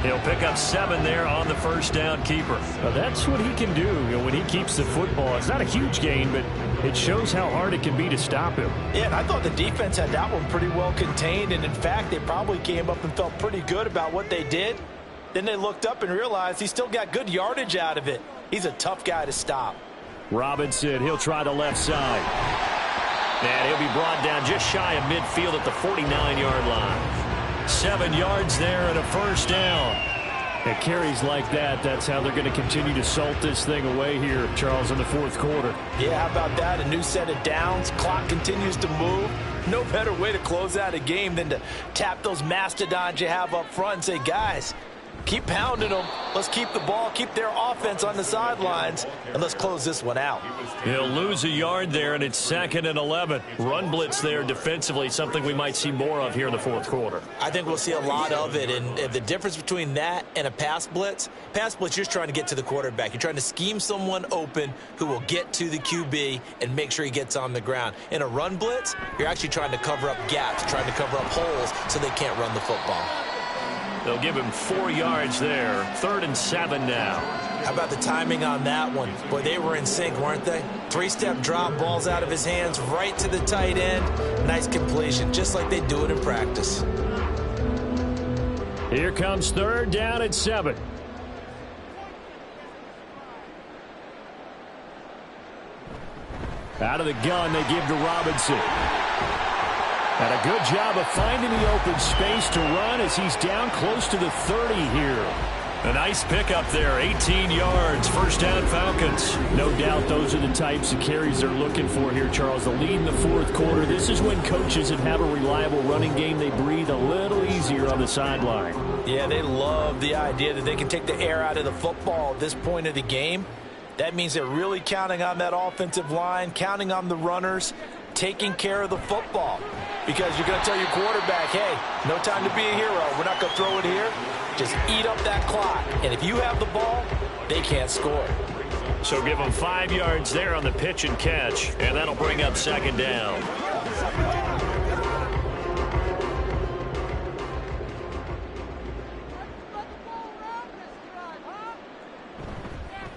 [SPEAKER 5] He'll pick up 7 there on the 1st down keeper.
[SPEAKER 3] Well, that's what he can do, when he keeps the football. It's not a huge gain, but it shows how hard it can be to stop him.
[SPEAKER 4] Yeah, and I thought the defense had that one pretty well contained, and in fact, they probably came up and felt pretty good about what they did. Then they looked up and realized he still got good yardage out of it. He's a tough guy to stop.
[SPEAKER 3] Robinson, he'll try the left side.
[SPEAKER 5] And he'll be brought down just shy of midfield at the 49-yard line. 7 yards there and a 1st down.
[SPEAKER 3] It carries like that. That's how they're going to continue to salt this thing away here, Charles, in the 4th quarter.
[SPEAKER 4] Yeah, how about that? A new set of downs. Clock continues to move. No better way to close out a game than to tap those mastodons you have up front and say, guys, Keep pounding them. Let's keep the ball, keep their offense on the sidelines, and let's close this one out.
[SPEAKER 3] He'll lose a yard there, and it's 2nd and 11. Run blitz there defensively, something we might see more of here in the fourth quarter.
[SPEAKER 4] I think we'll see a lot of it, and the difference between that and a pass blitz, you're just trying to get to the quarterback. You're trying to scheme someone open who will get to the QB and make sure he gets on the ground. In a run blitz, you're actually trying to cover up gaps, trying to cover up holes so they can't run the football.
[SPEAKER 3] They'll give him 4 yards there. 3rd and 7 now.
[SPEAKER 4] How about the timing on that one? Boy, they were in sync, weren't they? 3-step drop, balls out of his hands, right to the tight end. Nice completion, just like they do it in practice.
[SPEAKER 3] Here comes 3rd down and 7. Out of the gun, they give to Robinson. And a good job of finding the open space to run as he's down close to the 30 here. A nice pickup there, 18 yards, 1st down Falcons. No doubt those are the types of carries they're looking for here, Charles. The lead in the fourth quarter. This is when coaches that have a reliable running game, they breathe a little easier on the sideline.
[SPEAKER 4] Yeah, they love the idea that they can take the air out of the football at this point of the game. That means they're really counting on that offensive line, counting on the runners, taking care of the football. Because you're going to tell your quarterback, hey, no time to be a hero. We're not going to throw it here. Just eat up that clock. And if you have the ball, they can't score.
[SPEAKER 3] So give them 5 yards there on the pitch and catch, and that'll bring up 2nd down.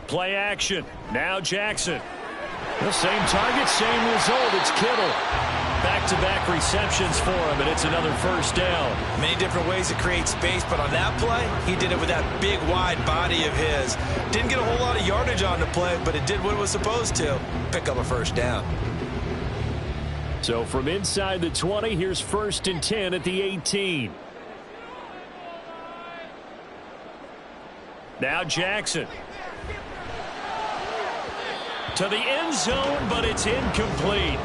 [SPEAKER 3] Play action. Now Jackson. The same target, same result. It's Kittle. Back-to-back receptions for him, and it's another 1st down.
[SPEAKER 4] Many different ways to create space, but on that play, he did it with that big, wide body of his. Didn't get a whole lot of yardage on the play, but it did what it was supposed to. Pick up a 1st down.
[SPEAKER 3] So from inside the 20, here's 1st and 10 at the 18. Now Jackson. To the end zone, but it's incomplete.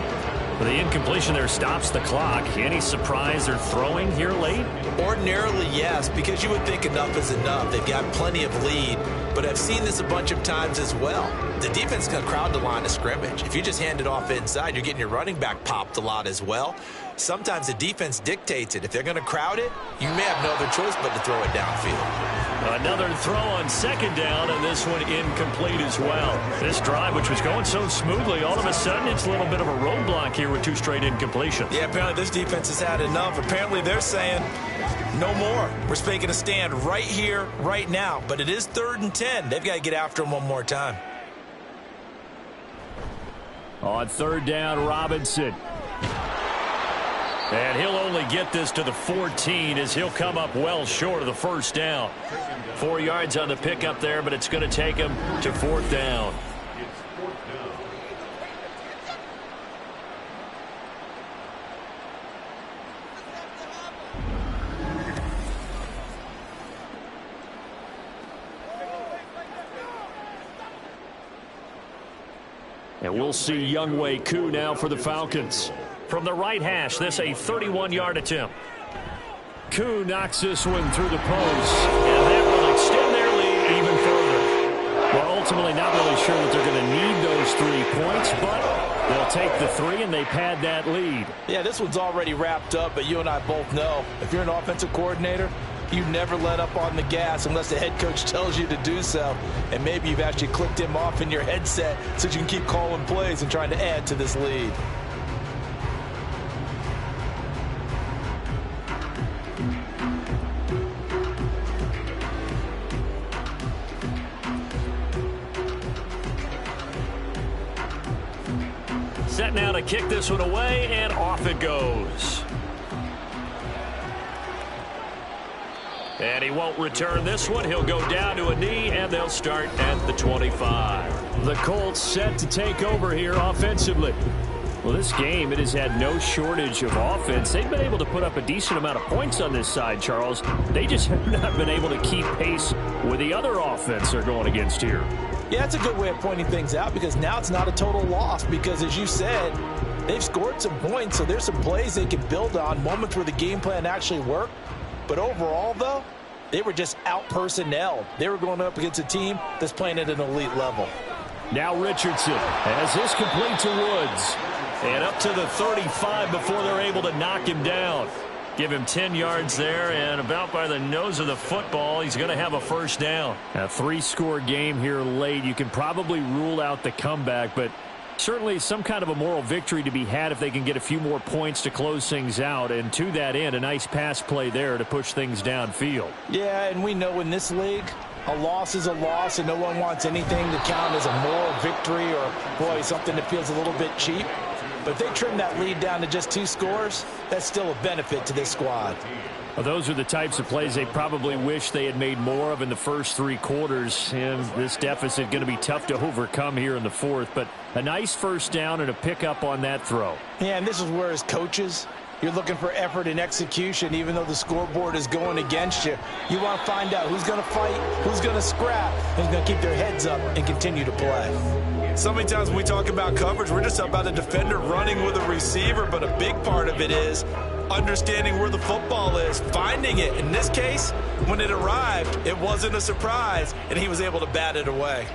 [SPEAKER 3] The incompletion there stops the clock. Any surprise they're throwing here late?
[SPEAKER 4] Ordinarily, yes, because you would think enough is enough. They've got plenty of lead, but I've seen this a bunch of times as well. The defense is going to crowd the line of scrimmage. If you just hand it off inside, you're getting your running back popped a lot as well. Sometimes the defense dictates it. If they're going to crowd it, you may have no other choice but to throw it downfield.
[SPEAKER 3] Another throw on 2nd down, and this one incomplete as well. This drive, which was going so smoothly, all of a sudden it's a little bit of a roadblock here with 2 straight incompletions.
[SPEAKER 4] Yeah, apparently this defense has had enough. Apparently they're saying, no more. We're making a stand right here, right now. But it is 3rd and 10. They've got to get after him one more time.
[SPEAKER 3] On 3rd down, Robinson. And he'll only get this to the 14 as he'll come up well short of the 1st down. 4 yards on the pickup there, but it's going to take him to 4th down. And we'll see Younghoe Koo now for the Falcons. From the right hash, this a 31-yard attempt. Koo knocks this one through the post, and that will extend their lead even further. Well, ultimately not really sure that they're going to need those 3 points, but they'll take the 3 and they pad that lead.
[SPEAKER 4] Yeah, this one's already wrapped up, but you and I both know if you're an offensive coordinator, you never let up on the gas unless the head coach tells you to do so. And maybe you've actually clicked him off in your headset so you can keep calling plays and trying to add to this lead.
[SPEAKER 3] Set now to kick this one away, and off it goes. And he won't return this one. He'll go down to a knee, and they'll start at the 25. The Colts set to take over here offensively. Well, this game, it has had no shortage of offense. They've been able to put up a decent amount of points on this side, Charles. They just have not been able to keep pace with the other offense they're going against here.
[SPEAKER 4] Yeah, that's a good way of pointing things out because now it's not a total loss because, as you said, they've scored some points, so there's some plays they can build on, moments where the game plan actually worked. But overall, though,
[SPEAKER 6] They were just out-personnel. They were going up against a team that's playing at an elite level.
[SPEAKER 3] Now Richardson has this complete to Woods.
[SPEAKER 5] And up to the 35 before they're able to knock him down. Give him 10 yards there, and about by the nose of the football, he's going to have a first down.
[SPEAKER 3] A 3-score game here late. You can probably rule out the comeback, but certainly some kind of a moral victory to be had if they can get a few more points to close things out. And to that end, a nice pass play there to push things downfield.
[SPEAKER 6] Yeah, and we know in this league, a loss is a loss, and no one wants anything to count as a moral victory or, boy, something that feels a little bit cheap. But if they trim that lead down to just 2 scores, that's still a benefit to this squad.
[SPEAKER 3] Well, those are the types of plays they probably wish they had made more of in the first 3 quarters. And this deficit going to be tough to overcome here in the 4th. But a nice first down and a pickup on that throw.
[SPEAKER 6] Yeah, and this is where as coaches, you're looking for effort and execution, even though the scoreboard is going against you. You want to find out who's going to fight, who's going to scrap, who's going to keep their heads up and continue to play.
[SPEAKER 4] So many times when we talk about coverage, we're just about a defender running with a receiver, but a big part of it is understanding where the football is, finding it. In this case, when it arrived, it wasn't a surprise, and he was able to bat it away.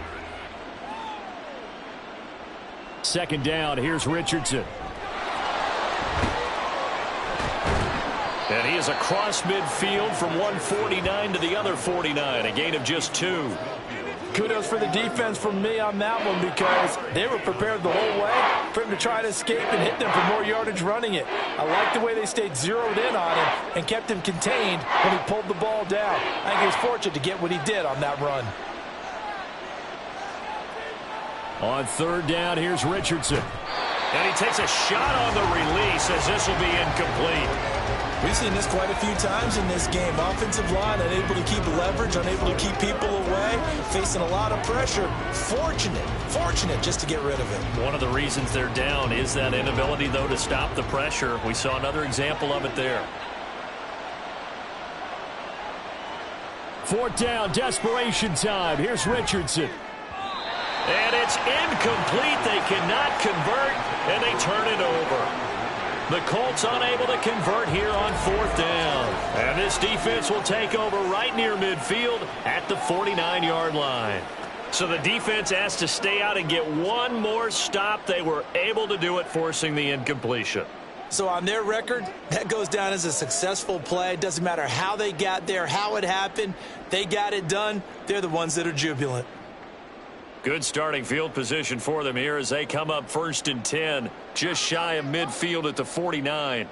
[SPEAKER 3] Second down, here's Richardson.
[SPEAKER 5] And he is across midfield from 149 to the other 49, a gain of just 2.
[SPEAKER 6] Kudos for the defense from me on that one because they were prepared the whole way for him to try to escape and hit them for more yardage running it. I like the way they stayed zeroed in on him and kept him contained when he pulled the ball down. I think he was fortunate to get what he did on that run.
[SPEAKER 3] On third down, here's Richardson.
[SPEAKER 5] And he takes a shot on the release as this will be incomplete.
[SPEAKER 4] We've seen this quite a few times in this game. Offensive line unable to keep leverage, unable to keep people away, facing a lot of pressure. Fortunate just to get rid of it.
[SPEAKER 5] One of the reasons they're down is that inability, though, to stop the pressure. We saw another example of it there.
[SPEAKER 3] Fourth down, desperation time. Here's Richardson.
[SPEAKER 5] And it's incomplete. They cannot convert, and they turn it over. The Colts unable to convert here on fourth down. And this defense will take over right near midfield at the 49-yard line. So the defense has to stay out and get one more stop. They were able to do it, forcing the incompletion.
[SPEAKER 6] So on their record, that goes down as a successful play. It doesn't matter how they got there, how it happened. They got it done. They're the ones that are jubilant.
[SPEAKER 5] Good starting field position for them here as they come up 1st and 10, just shy of midfield at the 49.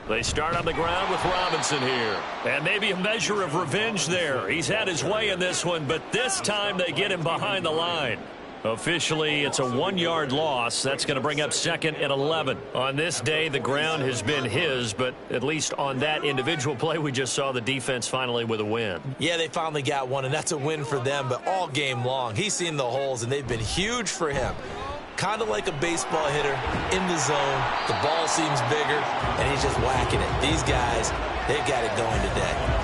[SPEAKER 5] They start on the ground with Robinson here. And maybe a measure of revenge there. He's had his way in this one, but this time they get him behind the line. Officially, it's a 1-yard loss. That's going to bring up 2nd and 11. On this day, the ground has been his, but at least on that individual play, we just saw the defense finally with a win.
[SPEAKER 6] Yeah, they finally got one, and that's a win for them, but all game long, he's seen the holes, and they've been huge for him. Kind of like a baseball hitter in the zone. The ball seems bigger, and he's just whacking it. These guys, they've got it going today.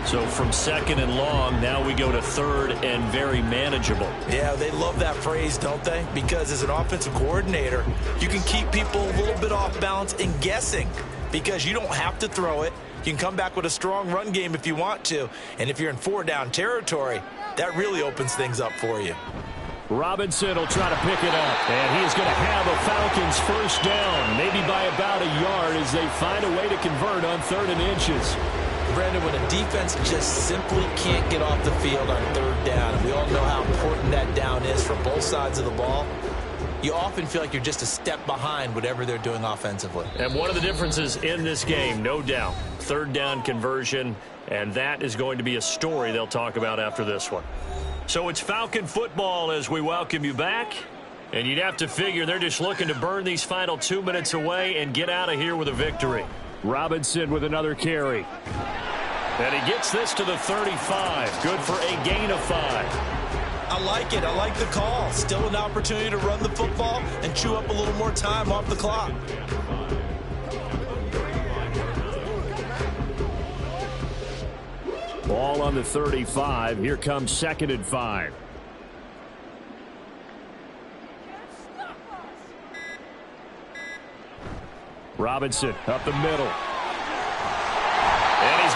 [SPEAKER 5] So from 2nd and long, now we go to 3rd and very manageable.
[SPEAKER 6] Yeah, they love that phrase, don't they? Because as an offensive coordinator, you can keep people a little bit off balance and guessing because you don't have to throw it. You can come back with a strong run game if you want to. And if you're in 4-down territory, that really opens things up for you.
[SPEAKER 3] Robinson will try to pick it up. And he is going to have a Falcons first down, maybe by about a yard as they find a way to convert on 3rd and inches.
[SPEAKER 6] Brandon, when a defense just simply can't get off the field on 3rd down, and we all know how important that down is for both sides of the ball, you often feel like you're just a step behind whatever they're doing offensively.
[SPEAKER 5] And one of the differences in this game, no doubt, 3rd down conversion, and that is going to be a story they'll talk about after this one. So it's Falcon football as we welcome you back. And you'd have to figure they're just looking to burn these final 2 minutes away and get out of here with a victory.
[SPEAKER 3] Robinson with another carry.
[SPEAKER 5] And he gets this to the 35. Good for a gain of 5.
[SPEAKER 6] I like it. I like the call. Still an opportunity to run the football and chew up a little more time off the clock.
[SPEAKER 3] Ball on the 35. Here comes 2nd and 5. Robinson up the middle.
[SPEAKER 5] And he's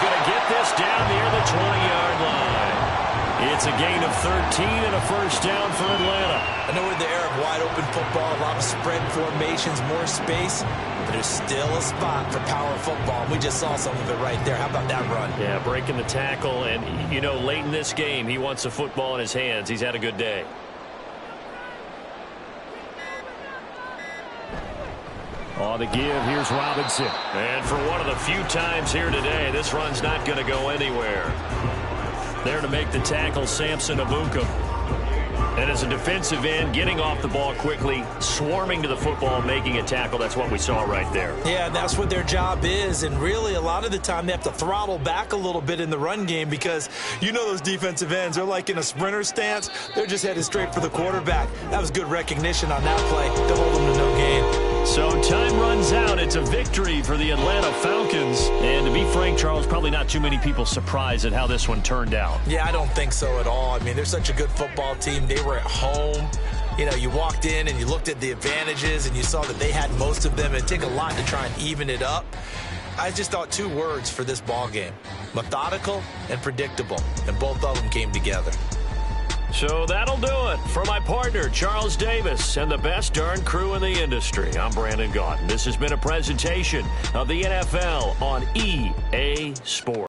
[SPEAKER 3] this down near the 20-yard line. It's a gain of 13 and a first down for Atlanta.
[SPEAKER 4] I know we're in the era of wide-open football, a lot of spread formations, more space, but there's still a spot for power football. We just saw some of it right there. How about that run?
[SPEAKER 3] Yeah, breaking the tackle, and, you know, late in this game, he wants the football in his hands. He's had a good day. On the give, here's Robinson. And for one of the few times here today, this run's not going to go anywhere. There to make the tackle, Samson Abukum. And as a defensive end, getting off the ball quickly, swarming to the football, making a tackle. That's what we saw right there.
[SPEAKER 4] Yeah, and that's what their job is. And really, a lot of the time, they have to throttle back a little bit in the run game because you know those defensive ends, they're like in a sprinter stance. They're just headed straight for the quarterback. That was good recognition on that play to hold them to no gain.
[SPEAKER 3] So time runs out. It's a victory for the Atlanta Falcons. And to be frank, Charles, probably not too many people surprised at how this one turned out.
[SPEAKER 4] Yeah, I don't think so at all. I mean, they're such a good football team. They were at home. You know, you walked in and you looked at the advantages and you saw that they had most of them. It'd take a lot to try and even it up. I just thought two words for this ball game: methodical and predictable. And both of them came together.
[SPEAKER 3] So that'll do it. For my partner, Charles Davis, and the best darn crew in the industry, I'm Brandon Gaudin. This has been a presentation of the NFL on EA Sports.